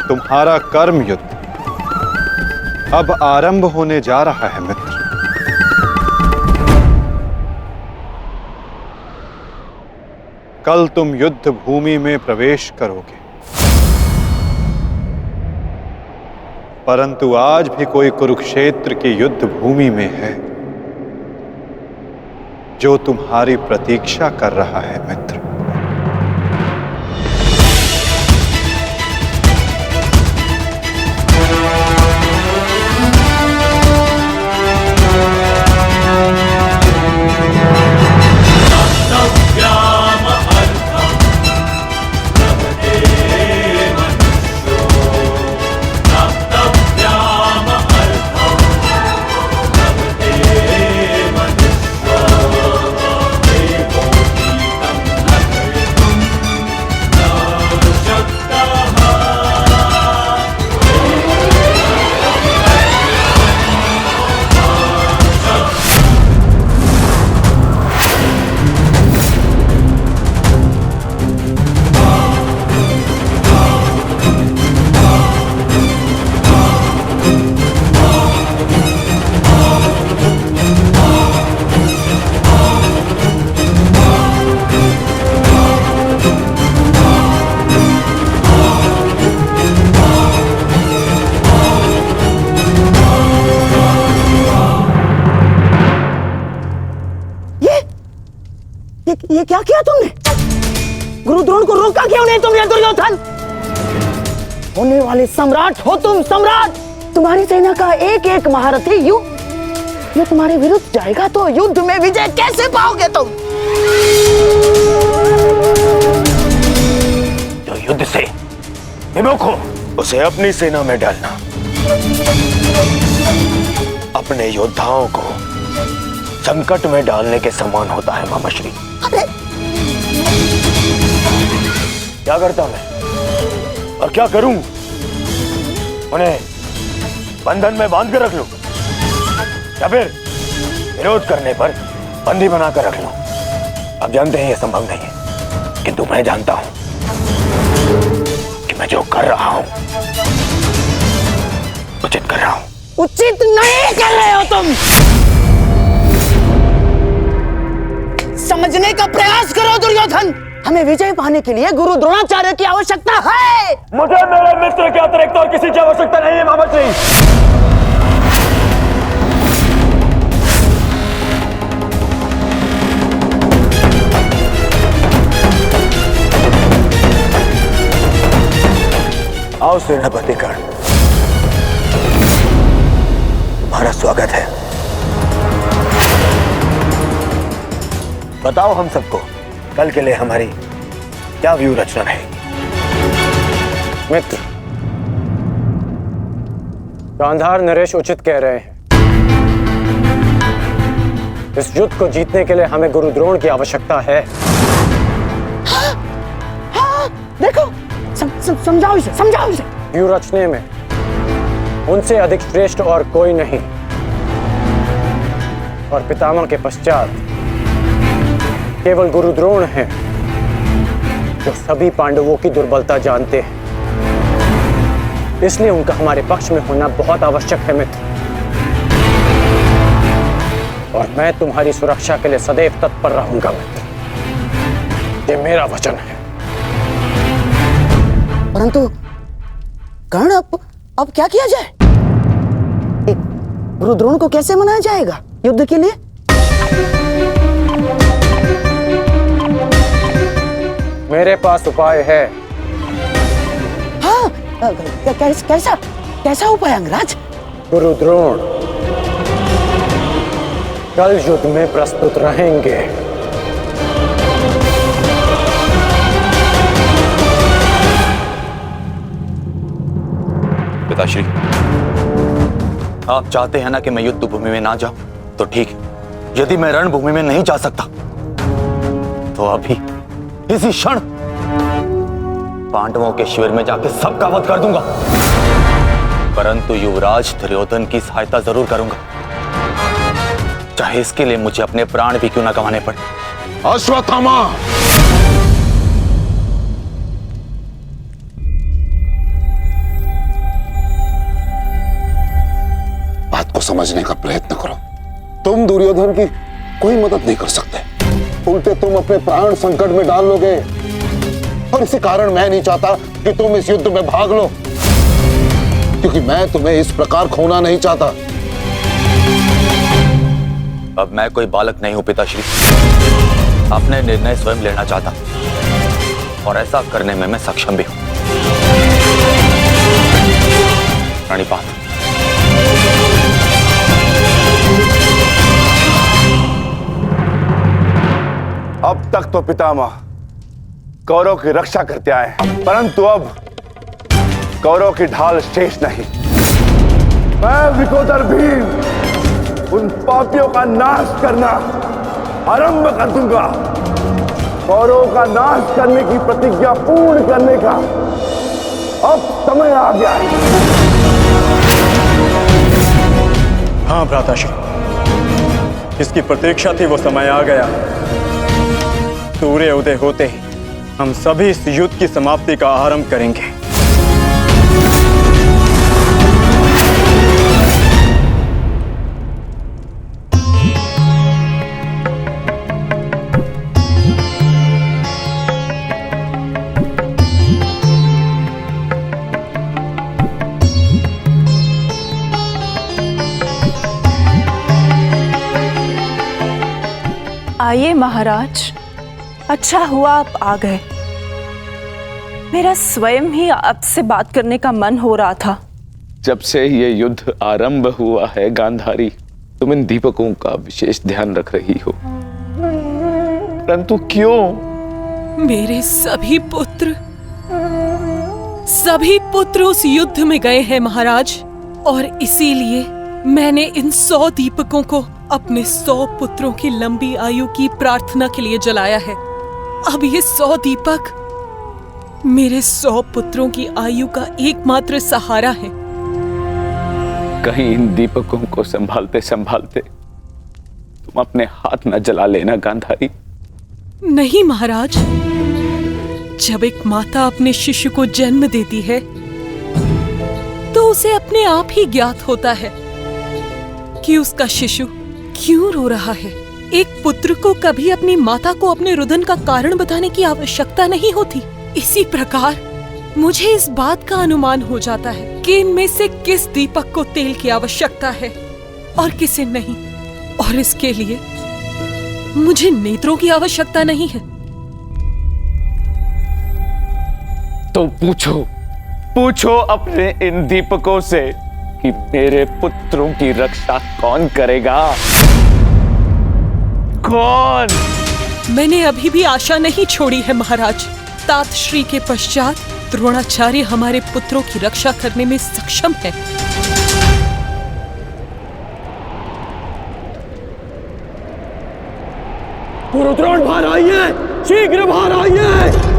तुम्हारा कर्म युद्ध अब आरंभ होने जा रहा है मित्र। कल तुम युद्ध भूमि में प्रवेश करोगे, परंतु आज भी कोई कुरुक्षेत्र की युद्ध भूमि में है जो तुम्हारी प्रतीक्षा कर रहा है मित्र। ये क्या किया तुमने? गुरुद्रोण को रोका क्यों नहीं तुमने दुर्योधन? होने वाले सम्राट हो तुम, सम्राट। तुम्हारी सेना का एक एक महारथी ये तुम्हारे विरुद्ध जाएगा तो युद्ध में विजय कैसे पाओगे तुम? जो युद्ध से विमुख हो उसे अपनी सेना में डालना अपने योद्धाओं को संकट में डालने के समान होता है मामाश्री। क्या करता मैं और क्या करूं? उन्हें बंधन में बांध कर रख लूं या फिर विरोध करने पर बंदी बनाकर रख लूं? आप जानते हैं यह संभव नहीं है, किंतु मैं जानता हूं कि मैं जो कर रहा हूं उचित कर रहा हूं। उचित नहीं कर रहे हो तुम। समझने का प्रयास करो दुर्योधन। हमें विजय पाने के लिए गुरु द्रोणाचार्य की आवश्यकता है। मुझे मेरे मित्र के अतिरिक्त और किसी की आवश्यकता नहीं है मामाश्री। आओ सेनापति कर्ण, तुम्हारा स्वागत है। बताओ हम सबको कल के लिए हमारी क्या व्यू रचना रहेगी? मित्र, गांधार नरेश उचित कह रहे हैं। इस युद्ध को जीतने के लिए हमें गुरु द्रोण की आवश्यकता है। हाँ, देखो समझाओ इसे, समझाओ इसे। व्यू रचने में उनसे अधिक श्रेष्ठ और कोई नहीं, और पितामह के पश्चात केवल गुरु द्रोण हैं जो सभी पांडवों की दुर्बलता जानते हैं। इसलिए उनका हमारे पक्ष में होना बहुत आवश्यक है मित्र, और मैं तुम्हारी सुरक्षा के लिए सदैव तत्पर रहूंगा मित्र। ये मेरा वचन है। परंतु कर्ण, अब क्या किया जाए? गुरु द्रोण को कैसे मनाया जाएगा युद्ध के लिए? मेरे पास उपाय है। हाँ, कैसा उपाय अंगराज? गुरु द्रोण कल युद्ध में प्रस्तुत रहेंगे। पिताश्री, आप चाहते हैं ना कि मैं युद्ध भूमि में ना जाऊं, तो ठीक है। यदि मैं रणभूमि में नहीं जा सकता तो अभी इसी क्षण पांडवों के शिविर में जाके सबका वध कर दूंगा, परंतु युवराज दुर्योधन की सहायता जरूर करूंगा, चाहे इसके लिए मुझे अपने प्राण भी क्यों ना गंवाने पड़े। अश्वत्थामा, बात को समझने का प्रयत्न करो। तुम दुर्योधन की कोई मदद नहीं कर सकते, उल्टे तुम अपने प्राण संकट में डाल लोगे, और इसी कारण मैं नहीं चाहता कि तुम इस युद्ध में भाग लो, क्योंकि मैं तुम्हें इस प्रकार खोना नहीं चाहता। अब मैं कोई बालक नहीं हूं पिताश्री, अपने निर्णय स्वयं लेना चाहता, और ऐसा करने में मैं सक्षम भी हूं। प्रणिपात। अब तक तो पितामह कौरव की रक्षा करते आए हैं, परंतु अब कौरव की ढाल शेष नहीं। मैं विकोदर भीम उन पापियों का नाश करना आरंभ कर दूंगा। कौरव का नाश करने की प्रतिज्ञा पूर्ण करने का अब समय आ गया है। हाँ भ्राताश्री, जिसकी प्रतीक्षा थी वो समय आ गया। सूर्य उदय होते ही हम सभी इस युद्ध की समाप्ति का आरंभ करेंगे। आइए महाराज, अच्छा हुआ आप आ गए। मेरा स्वयं ही आपसे बात करने का मन हो रहा था। जब से ये युद्ध आरंभ हुआ है गांधारी, तुम इन दीपकों का विशेष ध्यान रख रही हो, परंतु क्यों? मेरे सभी पुत्र उस युद्ध में गए हैं महाराज, और इसीलिए मैंने इन 100 दीपकों को अपने 100 पुत्रों की लंबी आयु की प्रार्थना के लिए जलाया है। अब ये 100 दीपक मेरे 100 पुत्रों की आयु का एकमात्र सहारा है। कहीं इन दीपकों को संभालते संभालते तुम अपने हाथ न जला लेना गांधारी। नहीं महाराज, जब एक माता अपने शिशु को जन्म देती है तो उसे अपने आप ही ज्ञात होता है कि उसका शिशु क्यों रो रहा है। एक पुत्र को कभी अपनी माता को अपने रुदन का कारण बताने की आवश्यकता नहीं होती। इसी प्रकार मुझे इस बात का अनुमान हो जाता है कि इनमें से किस दीपक को तेल की आवश्यकता है और किसे नहीं, और इसके लिए मुझे नेत्रों की आवश्यकता नहीं है। तो पूछो अपने इन दीपकों से कि मेरे पुत्रों की रक्षा कौन करेगा? कौन? मैंने अभी भी आशा नहीं छोड़ी है महाराज। तात श्री के पश्चात द्रोणाचार्य हमारे पुत्रों की रक्षा करने में सक्षम है। द्रोण बाहर आइए, शीघ्र बाहर आइए।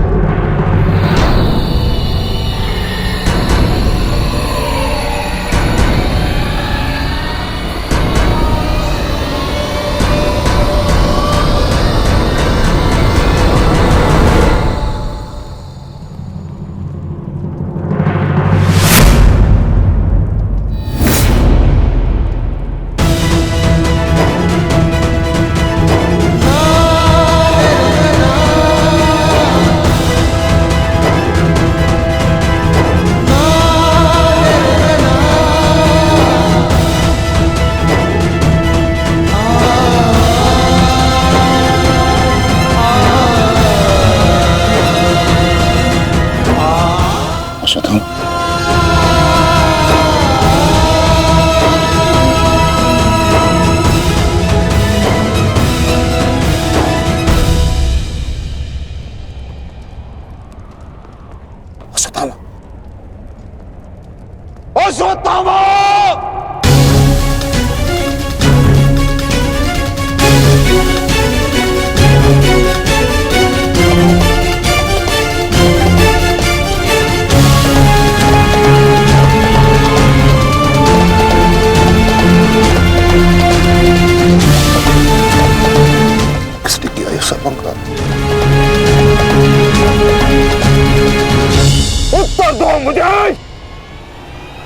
उत्तर दो मुझे,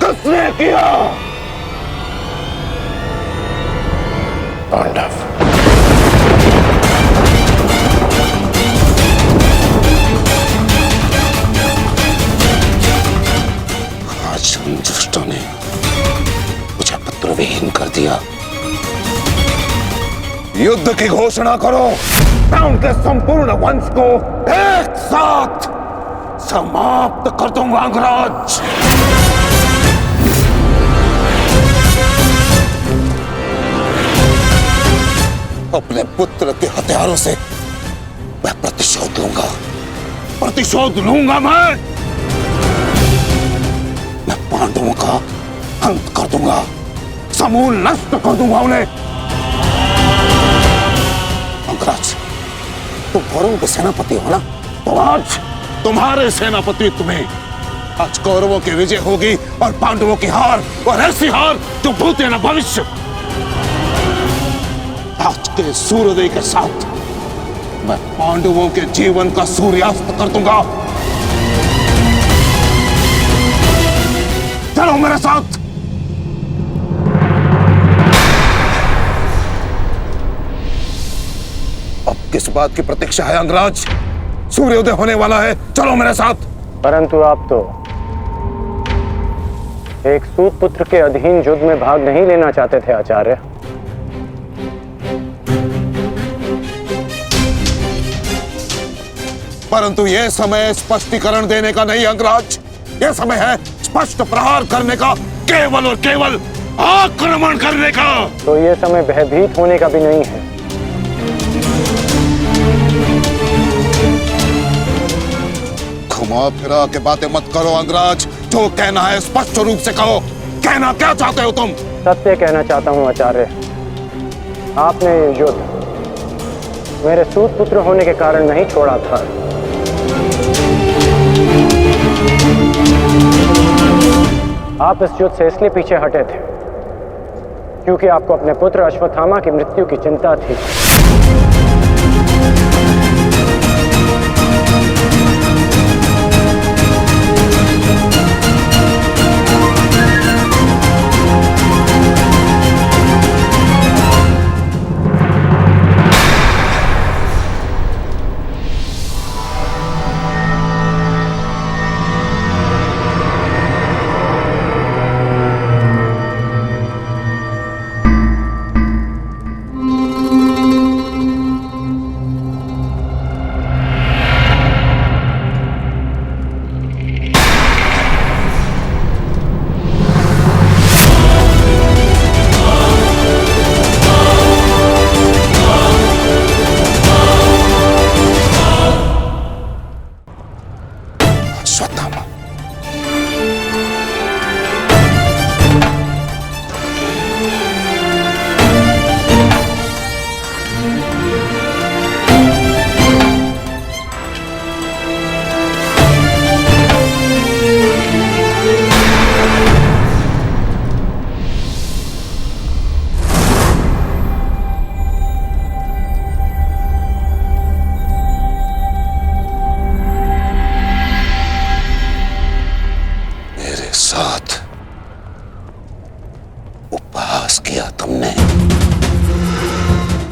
किसने किया? पांडव। आज उन दुष्टों ने मुझे पुत्रविहीन कर दिया। युद्ध की घोषणा करो। मैं उनके संपूर्ण वंश को एक साथ समाप्त कर दूंगा अंगराज। अपने पुत्र के हथियारों से मैं प्रतिशोध लूंगा। मैं पांडवों का अंत कर दूंगा, समूल नष्ट कर दूंगा उन्हें। अंगराज, तुम कौरवों के सेनापति हो ना, तो आज तुम्हारे सेनापति तुम्हें आज कौरवों की विजय होगी और पांडवों की हार, और ऐसी हार जो भूत न भविष्य। आज के सूर्योदय के साथ मैं पांडवों के जीवन का सूर्यास्त कर दूंगा। चलो मेरे साथ। अब किस बात की प्रतीक्षा है अंगराज? सूर्योदय होने वाला है, चलो मेरे साथ। परंतु आप तो एक सूत पुत्र के अधीन युद्ध में भाग नहीं लेना चाहते थे आचार्य। परंतु यह समय स्पष्टीकरण देने का नहीं अंगराज, यह समय है स्पष्ट प्रहार करने का, केवल और केवल आक्रमण करने का। तो ये समय भयभीत होने का भी नहीं है। घुमा फिरा के बातें मत करो अंगराज, जो कहना है स्पष्ट रूप से कहो। कहना क्या चाहते हो तुम? सत्य कहना चाहता हूँ आचार्य। आपने ये युद्ध मेरे सूत पुत्र होने के कारण नहीं छोड़ा था। आप इस युद्ध से इसलिए पीछे हटे थे क्योंकि आपको अपने पुत्र अश्वत्थामा की मृत्यु की चिंता थी।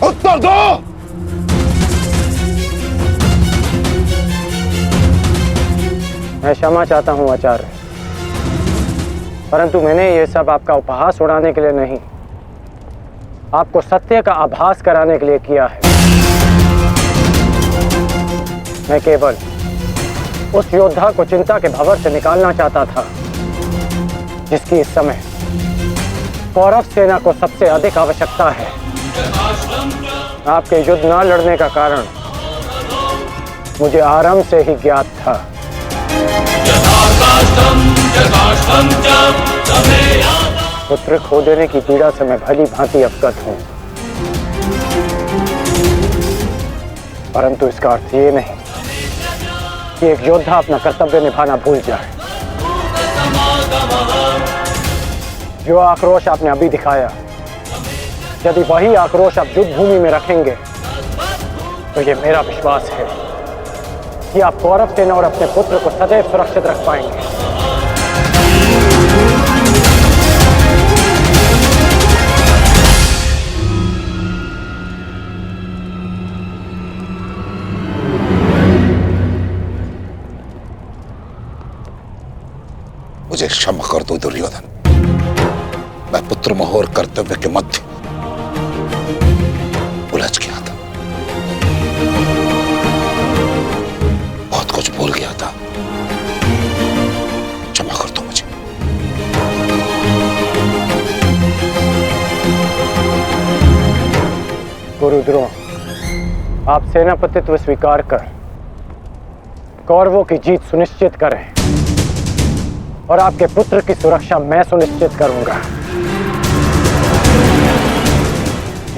उत्तर दो। मैं क्षमा चाहता हूँ आचार्य, परंतु मैंने ये सब आपका उपहास उड़ाने के लिए नहीं, आपको सत्य का आभास कराने के लिए किया है। मैं केवल उस योद्धा को चिंता के भंवर से निकालना चाहता था जिसकी इस समय कौरव सेना को सबसे अधिक आवश्यकता है। आपके युद्ध न लड़ने का कारण मुझे आरंभ से ही ज्ञात था। पुत्र खो देने की पीड़ा से मैं भली भांति अवगत हूं, परंतु इसका अर्थ ये नहीं कि एक योद्धा अपना कर्तव्य निभाना भूल जाए। जो आक्रोश आपने अभी दिखाया, यदि वही आक्रोश आप युद्ध भूमि में रखेंगे तो ये मेरा विश्वास है कि आप कौरव सेना और अपने पुत्र को सदैव सुरक्षित रख पाएंगे। मुझे क्षमा कर दो दुर्योधन, मैं पुत्र मोह और कर्तव्य के मध्य उलझ गया था, बहुत कुछ भूल गया था। क्षमा कर दो मुझे। गुरुद्रोण, आप सेनापतित्व स्वीकार कर कौरवों की जीत सुनिश्चित करें और आपके पुत्र की सुरक्षा मैं सुनिश्चित करूंगा।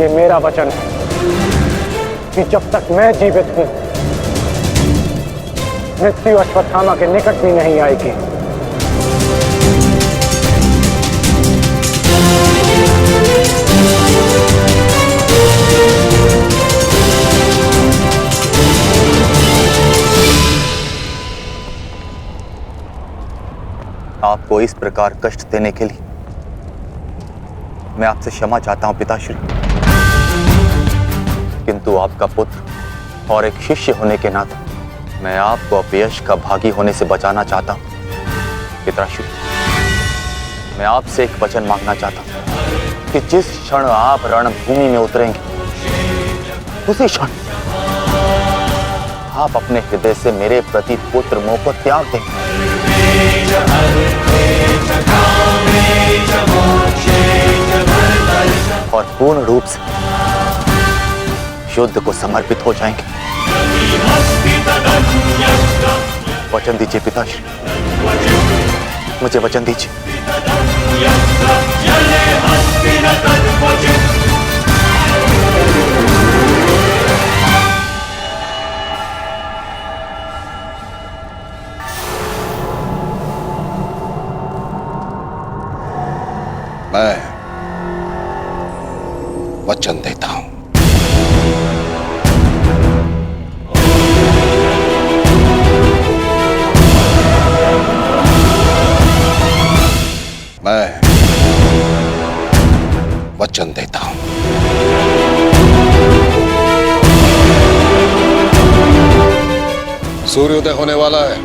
ये मेरा वचन है कि जब तक मैं जीवित हूं, मृत्यु अश्वत्थामा के निकट भी नहीं आएगी। आपको इस प्रकार कष्ट देने के लिए मैं आपसे क्षमा चाहता हूं पिताश्री, किंतु आपका पुत्र और एक शिष्य होने के नाते मैं आपको अपयश का भागी होने से बचाना चाहता हूं। पिताश्री, मैं आपसे एक वचन मांगना चाहता हूं कि जिस क्षण आप रणभूमि में उतरेंगे, उसी क्षण आप अपने हृदय से मेरे प्रति पुत्र मोह को त्याग दें और पूर्ण रूप से युद्ध को समर्पित हो जाएंगे। वचन दीजिए पिताश्री, मुझे वचन दीजिए। मैं वचन देता हूं। मैं वचन देता हूं। सूर्योदय होने वाला है।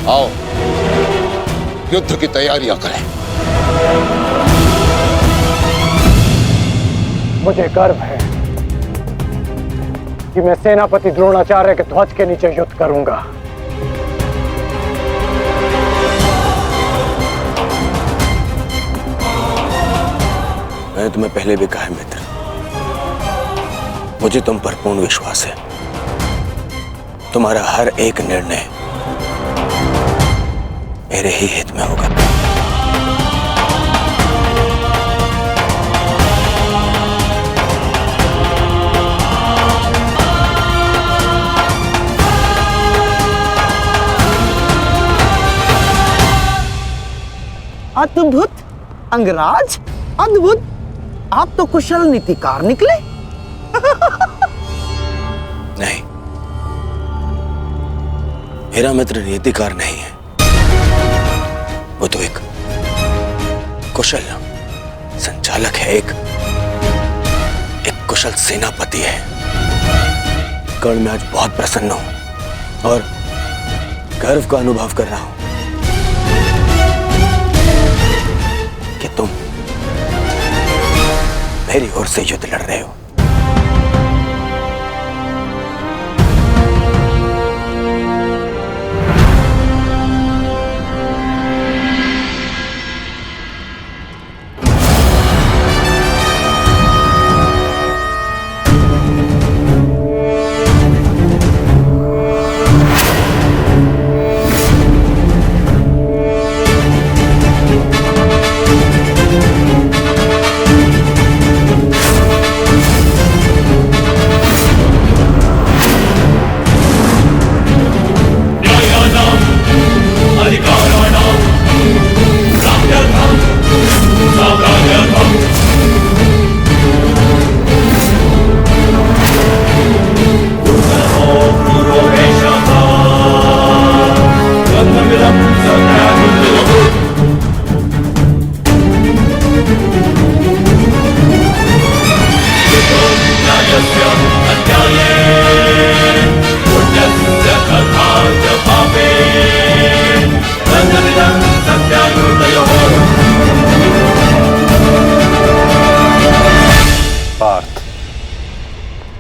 आओ युद्ध की तैयारियां करें। मुझे गर्व है कि मैं सेनापति द्रोणाचार्य के ध्वज के नीचे युद्ध करूंगा। मैंने तुम्हें पहले भी कहा है मित्र, मुझे तुम पर पूर्ण विश्वास है। तुम्हारा हर एक निर्णय मेरे ही हित में होगा। अद्भुत अंगराज, अद्भुत। आप तो कुशल नीतिकार निकले। नहीं, मेरा मित्र नीतिकार नहीं है, वो तो एक कुशल संचालक है, एक कुशल सेनापति है। कर्ण मैं आज बहुत प्रसन्न हूं और गर्व का अनुभव कर रहा हूं कि तुम मेरी ओर से युद्ध लड़ रहे हो।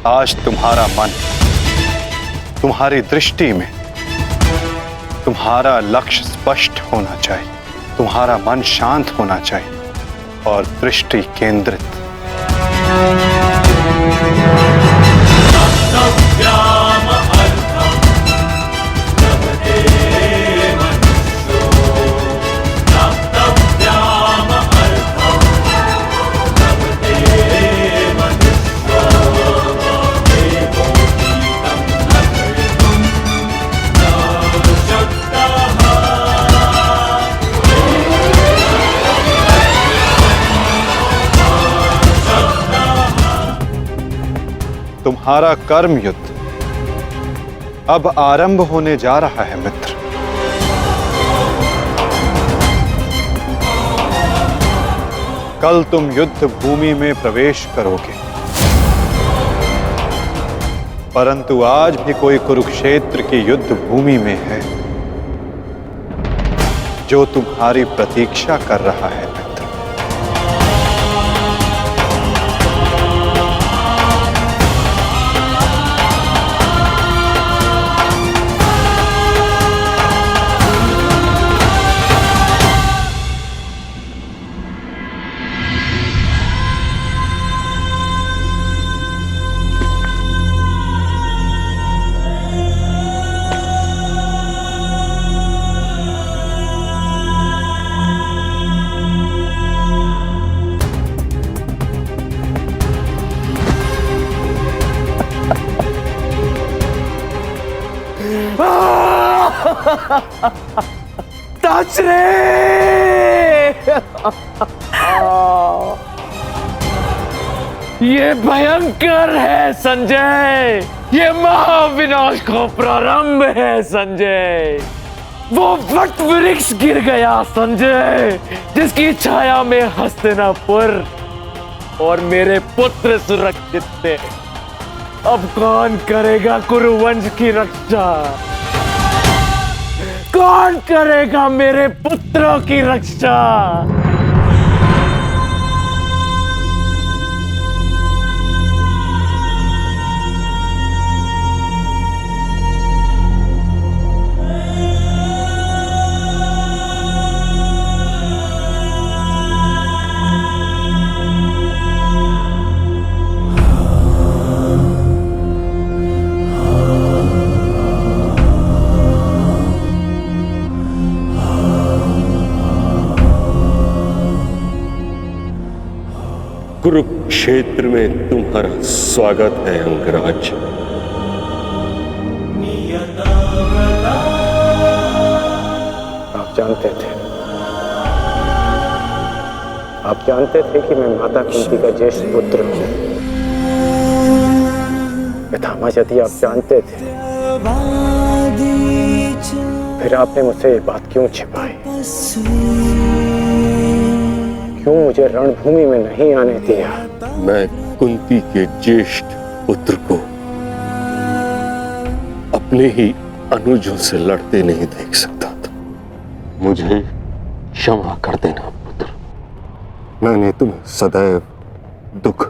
आज तुम्हारा मन, तुम्हारी दृष्टि में तुम्हारा लक्ष्य स्पष्ट होना चाहिए, तुम्हारा मन शांत होना चाहिए और दृष्टि केंद्रित। तुम्हारा कर्म युद्ध अब आरंभ होने जा रहा है मित्र। कल तुम युद्ध भूमि में प्रवेश करोगे, परंतु आज भी कोई कुरुक्षेत्र की युद्ध भूमि में है जो तुम्हारी प्रतीक्षा कर रहा है मित्र। टच रे। ये भयंकर है संजय, ये महाविनाश का प्रारंभ है संजय। वो वट वृक्ष गिर गया संजय, जिसकी छाया में हस्तिनापुर और मेरे पुत्र सुरक्षित थे। अब कौन करेगा कुरुवंश की रक्षा? कौन करेगा मेरे पुत्रों की रक्षा? कुरुक्षेत्र में तुम्हारा स्वागत है अंगराज। आप जानते थे, आप जानते थे कि मैं माता कुंती का ज्येष्ठ पुत्र हूं। पितामह, यदि आप जानते थे, फिर आपने मुझसे ये बात क्यों छिपाई? क्यों मुझे रणभूमि में नहीं आने दिया? मैं कुंती के ज्येष्ठ पुत्र को अपने ही अनुजों से लड़ते नहीं देख सकता था। मुझे क्षमा कर देना पुत्र। मैंने तुम्हें सदैव दुख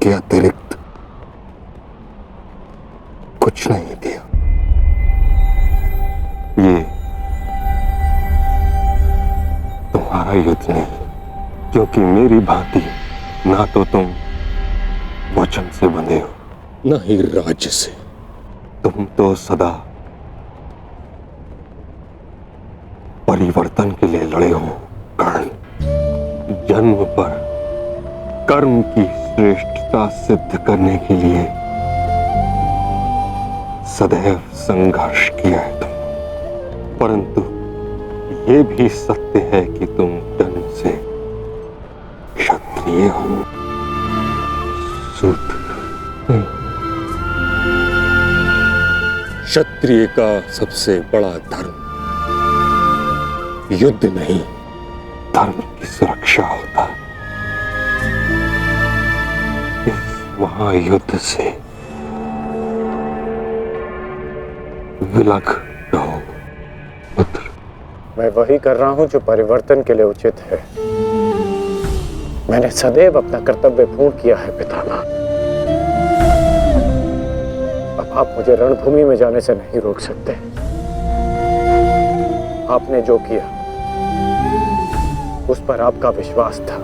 के अतिरिक्त कुछ नहीं दिया। ये तुम्हारा युद्ध नहीं, क्योंकि मेरी भांति ना तो तुम वचन से बंधे हो, न ही राज्य से। तुम तो सदा परिवर्तन के लिए लड़े हो कर्ण। जन्म पर कर्म की श्रेष्ठता सिद्ध करने के लिए सदैव संघर्ष किया है तुम। परंतु ये भी सत्य है कि तुम जन्म से क्षत्रिय हो, शूद्र नहीं। क्षत्रिय का सबसे बड़ा धर्म युद्ध नहीं, धर्म की सुरक्षा होता है। इस महायुद्ध से विलग रहो पुत्र। मैं वही कर रहा हूं जो परिवर्तन के लिए उचित है। मैंने सदैव अपना कर्तव्य पूर्ण किया है पितामह। अब आप मुझे रणभूमि में जाने से नहीं रोक सकते। आपने जो किया उस पर आपका विश्वास था।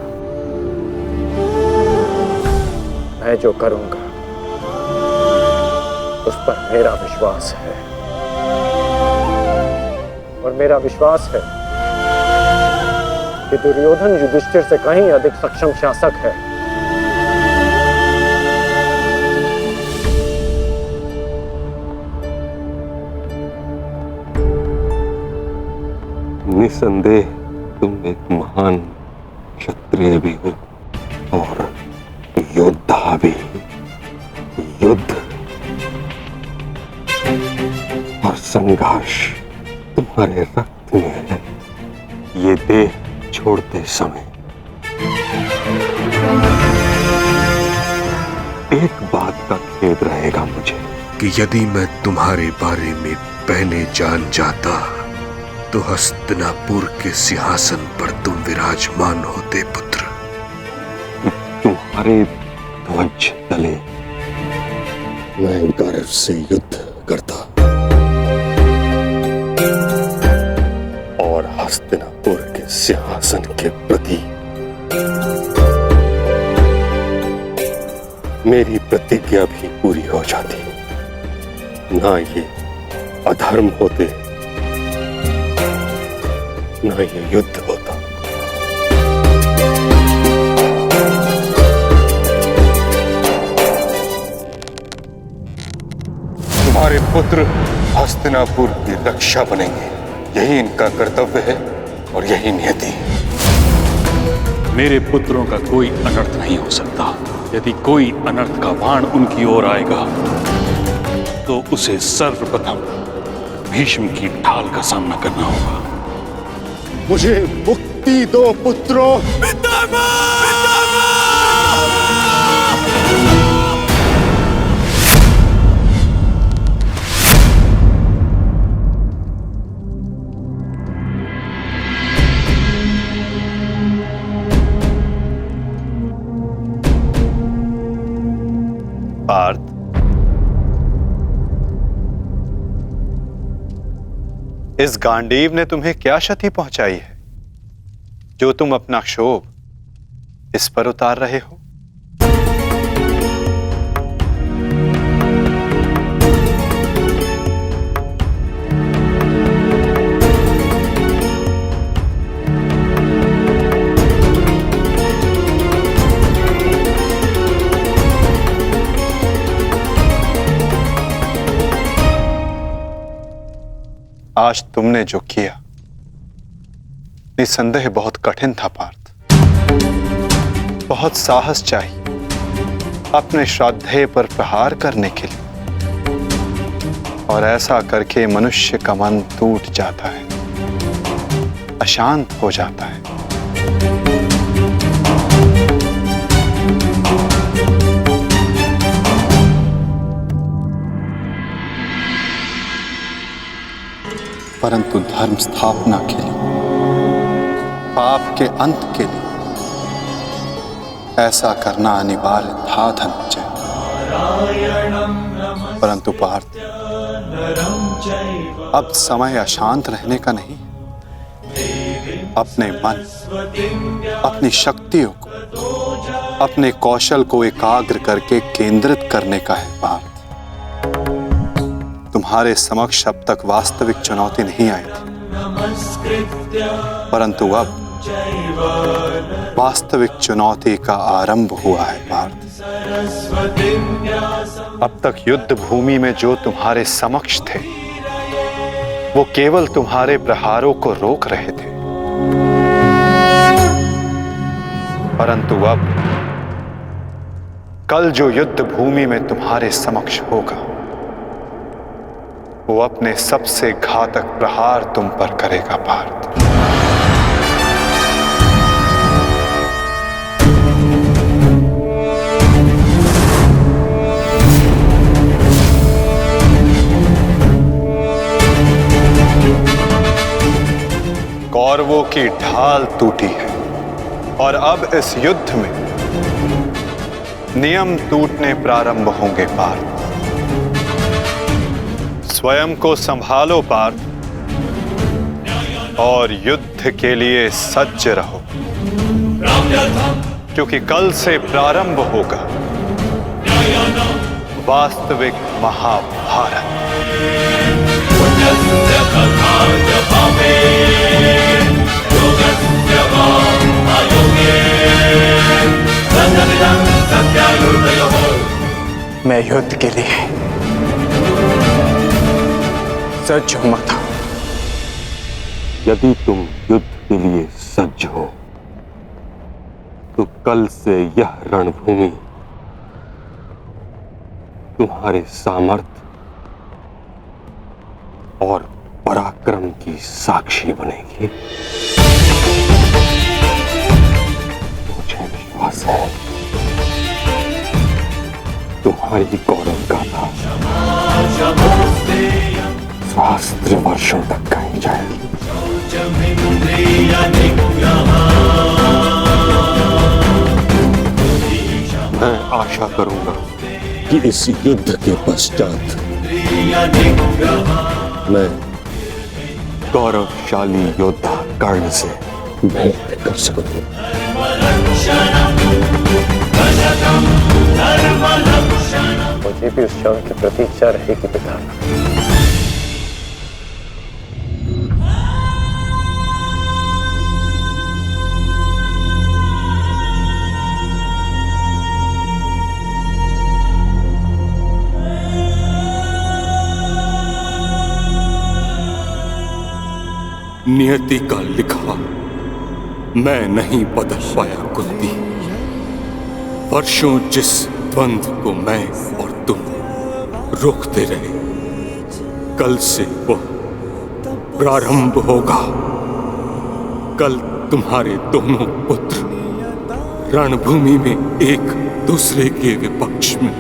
मैं जो करूंगा उस पर मेरा विश्वास है, और मेरा विश्वास है कि दुर्योधन युधिष्ठिर से कहीं अधिक सक्षम शासक है। निसंदेह तुम एक महान क्षत्रिय भी हो और योद्धा भी। युद्ध और संघर्ष तुम्हारे रक्त में है। ये देह छोड़ते समय एक बात का खेद रहेगा मुझे कि यदि मैं तुम्हारे बारे में पहले जान जाता तो हस्तिनापुर के सिंहासन पर तुम विराजमान होते पुत्र। तुम्हारे ध्वज तले मैं गर्व से युद्ध करता और हस्तिनापुर के सिंहासन के प्रति मेरी प्रतिज्ञा भी पूरी हो जाती। ना ये अधर्म होते, ना ये युद्ध होता। तुम्हारे पुत्र हस्तिनापुर की रक्षा बनेंगे, यही इनका कर्तव्य है और यही नियति। मेरे पुत्रों का कोई अनर्थ नहीं हो सकता। यदि कोई अनर्थ का बाण उनकी ओर आएगा तो उसे सर्वप्रथम भीष्म की ढाल का सामना करना होगा। मुझे मुक्ति दो पुत्रों। पार्थ, इस गांडीव ने तुम्हें क्या क्षति पहुंचाई है जो तुम अपना क्षोभ इस पर उतार रहे हो? आज तुमने जो किया निसंदेह बहुत कठिन था पार्थ। बहुत साहस चाहिए अपने श्राद्धेय पर प्रहार करने के लिए, और ऐसा करके मनुष्य का मन टूट जाता है, अशांत हो जाता है। परंतु धर्म स्थापना के लिए, पाप के अंत के लिए ऐसा करना अनिवार्य था धनंजय। परंतु पार्थ, अब समय अशांत रहने का नहीं, अपने मन, अपनी शक्तियों को, अपने कौशल को एकाग्र करके केंद्रित करने का है पार्थ। तुम्हारे समक्ष अब तक वास्तविक चुनौती नहीं आई थी, परंतु अब वास्तविक चुनौती का आरंभ हुआ है पार्थ। अब तक युद्ध भूमि में जो तुम्हारे समक्ष थे वो केवल तुम्हारे प्रहारों को रोक रहे थे, परंतु अब कल जो युद्ध भूमि में तुम्हारे समक्ष होगा वो अपने सबसे घातक प्रहार तुम पर करेगा पार्थ। कौरवों की ढाल टूटी है और अब इस युद्ध में नियम टूटने प्रारंभ होंगे पार्थ। स्वयं को संभालो पार्थ और युद्ध के लिए सज्ज रहो, क्योंकि कल से प्रारंभ होगा वास्तविक महाभारत। मैं युद्ध के लिए सज्ज हूं माता। यदि तुम युद्ध के लिए सज्ज हो तो कल से यह रणभूमि तुम्हारे सामर्थ्य और पराक्रम की साक्षी बनेगी। मुझे विश्वास है तुम्हारी गौरव गाथा सहस्त्र वर्षों तक कही जाएगी। मैं आशा करूंगा कि इस युद्ध के पश्चात मैं गौरवशाली योद्धा कर्ण से भेंट कर सकूं। मुझे भी उस क्षण की प्रतीक्षा रहेगी पिता। नियति का लिखा मैं नहीं बदल पाया कुंती। वर्षों जिस द्वंद को मैं और तुम रोकते रहे, कल से वो प्रारंभ होगा। कल तुम्हारे दोनों पुत्र रणभूमि में एक दूसरे के विपक्ष में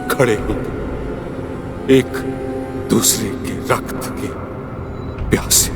खड़े होंगे, एक दूसरे के रक्त के प्यासे।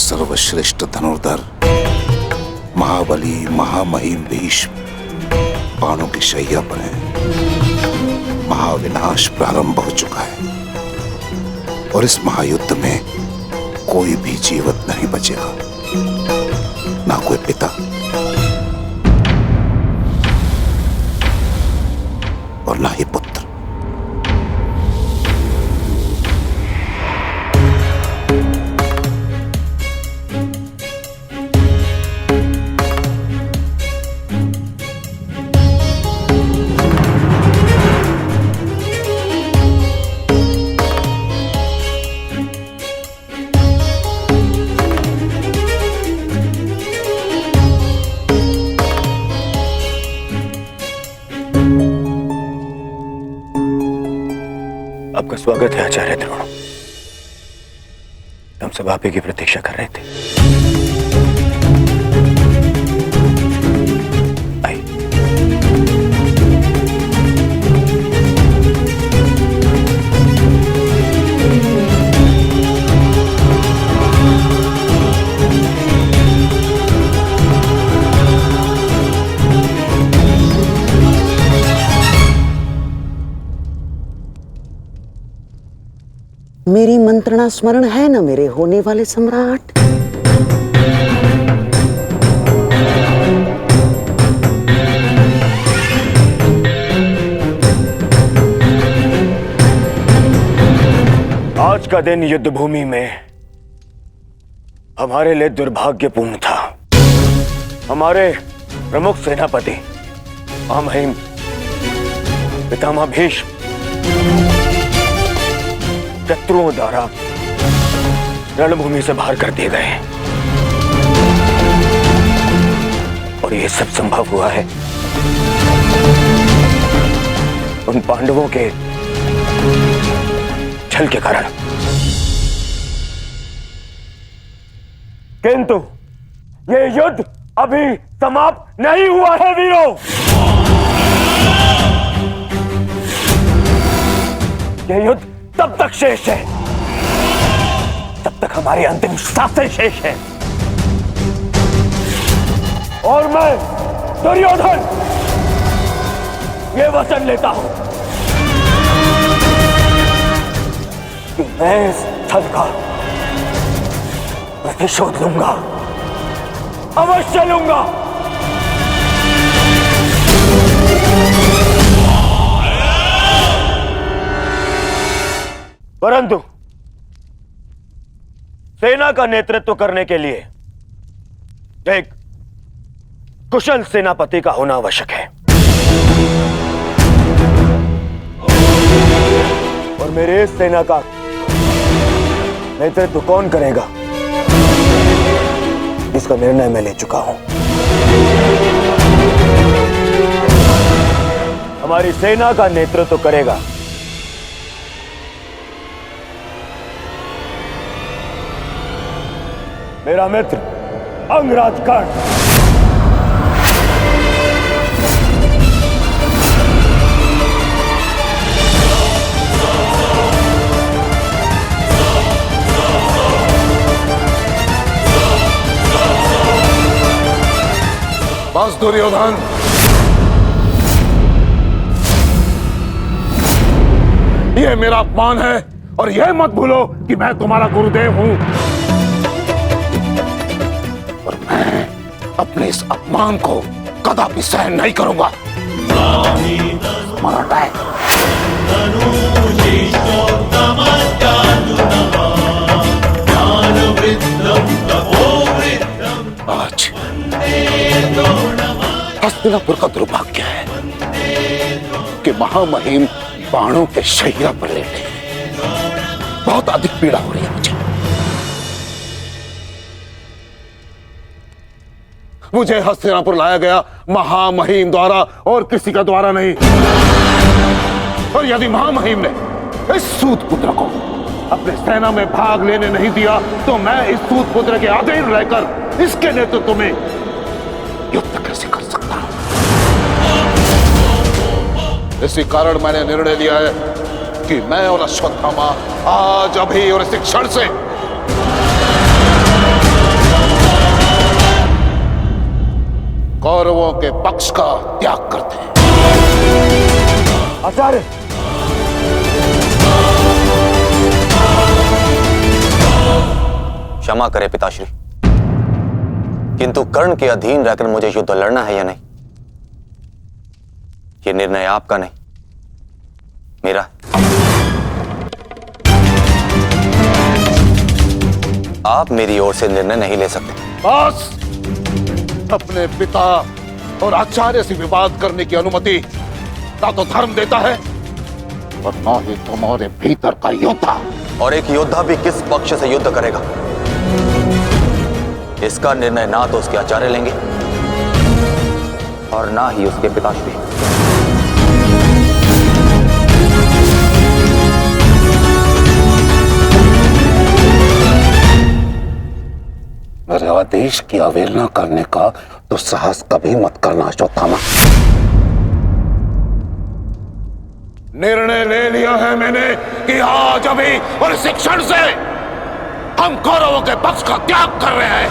सर्वश्रेष्ठ धनुर्धर महाबली महामहिम भीष्म बाणों की शैया पर है। महाविनाश प्रारंभ हो चुका है और इस महायुद्ध में कोई भी जीवित नहीं बचेगा, ना कोई पिता और ना ही पुत्र। आपका स्वागत है आचार्य द्रोण। हम सब आप ही की प्रतीक्षा कर रहे थे। मेरी मंत्रणा स्मरण है ना मेरे होने वाले सम्राट? आज का दिन युद्ध भूमि में हमारे लिए दुर्भाग्यपूर्ण था। हमारे प्रमुख सेनापति महामहिम पितामह भीष्म शत्रुओं द्वारा रणभूमि से बाहर कर दिए गए और यह सब संभव हुआ है उन पांडवों के छल के कारण। किंतु यह युद्ध अभी समाप्त नहीं हुआ है वीरों। यह युद्ध तब तक शेष है तब तक हमारी अंतिम सांसें शेष है। और मैं दुर्योधन ये वचन लेता हूं कि मैं इस छल का प्रतिशोध लूंगा, अवश्य लूंगा। परंतु सेना का नेतृत्व करने के लिए एक कुशल सेनापति का होना आवश्यक है और मेरे इस सेना का नेतृत्व कौन करेगा इसका निर्णय मैं ले चुका हूं। हमारी सेना का नेतृत्व करेगा मेरा मित्र अंगराज कर्ण। दुर्योधन, ये मेरा अपमान है और यह मत भूलो कि मैं तुम्हारा गुरुदेव हूं। और मैं अपने इस अपमान को कदापि सहन नहीं करूंगा। मरण है। आज हस्तिनापुर का दुर्भाग्य है कि महामहिम बाणों के शैया पर लेटे हैं। बहुत अधिक पीड़ा हो रही है मुझे हस्तिनापुर लाया गया महामहिम द्वारा और किसी का द्वारा नहीं। और यदि महामहिम ने इस सूत पुत्र को अपने सेना में भाग लेने नहीं दिया तो मैं इस सूत पुत्र के अधीन रहकर इसके नेतृत्व में युद्ध कैसे कर सकता हूं। इसी कारण मैंने निर्णय लिया है कि मैं और अश्वत्थामा आज अभी और इस क्षण से कौरवों के पक्ष का त्याग करते हैं। आचार्य, क्षमा करें पिताश्री, किंतु कर्ण के अधीन रहकर मुझे युद्ध लड़ना है या नहीं, ये निर्णय आपका नहीं, मेरा है। आप मेरी ओर से निर्णय नहीं ले सकते। बस, अपने पिता और आचार्य से विवाद करने की अनुमति ना तो धर्म देता है और ना ही तुम्हारे भीतर का योद्धा। और एक योद्धा भी किस पक्ष से युद्ध करेगा, इसका निर्णय ना तो उसके आचार्य लेंगे और ना ही उसके पिताश्री। मेरे आदेश की अवहेलना करने का तो साहस कभी मत करना अश्वत्थामा। निर्णय ले लिया है मैंने कि आज अभी और इस क्षण से हम कौरवों के पक्ष का त्याग कर रहे हैं।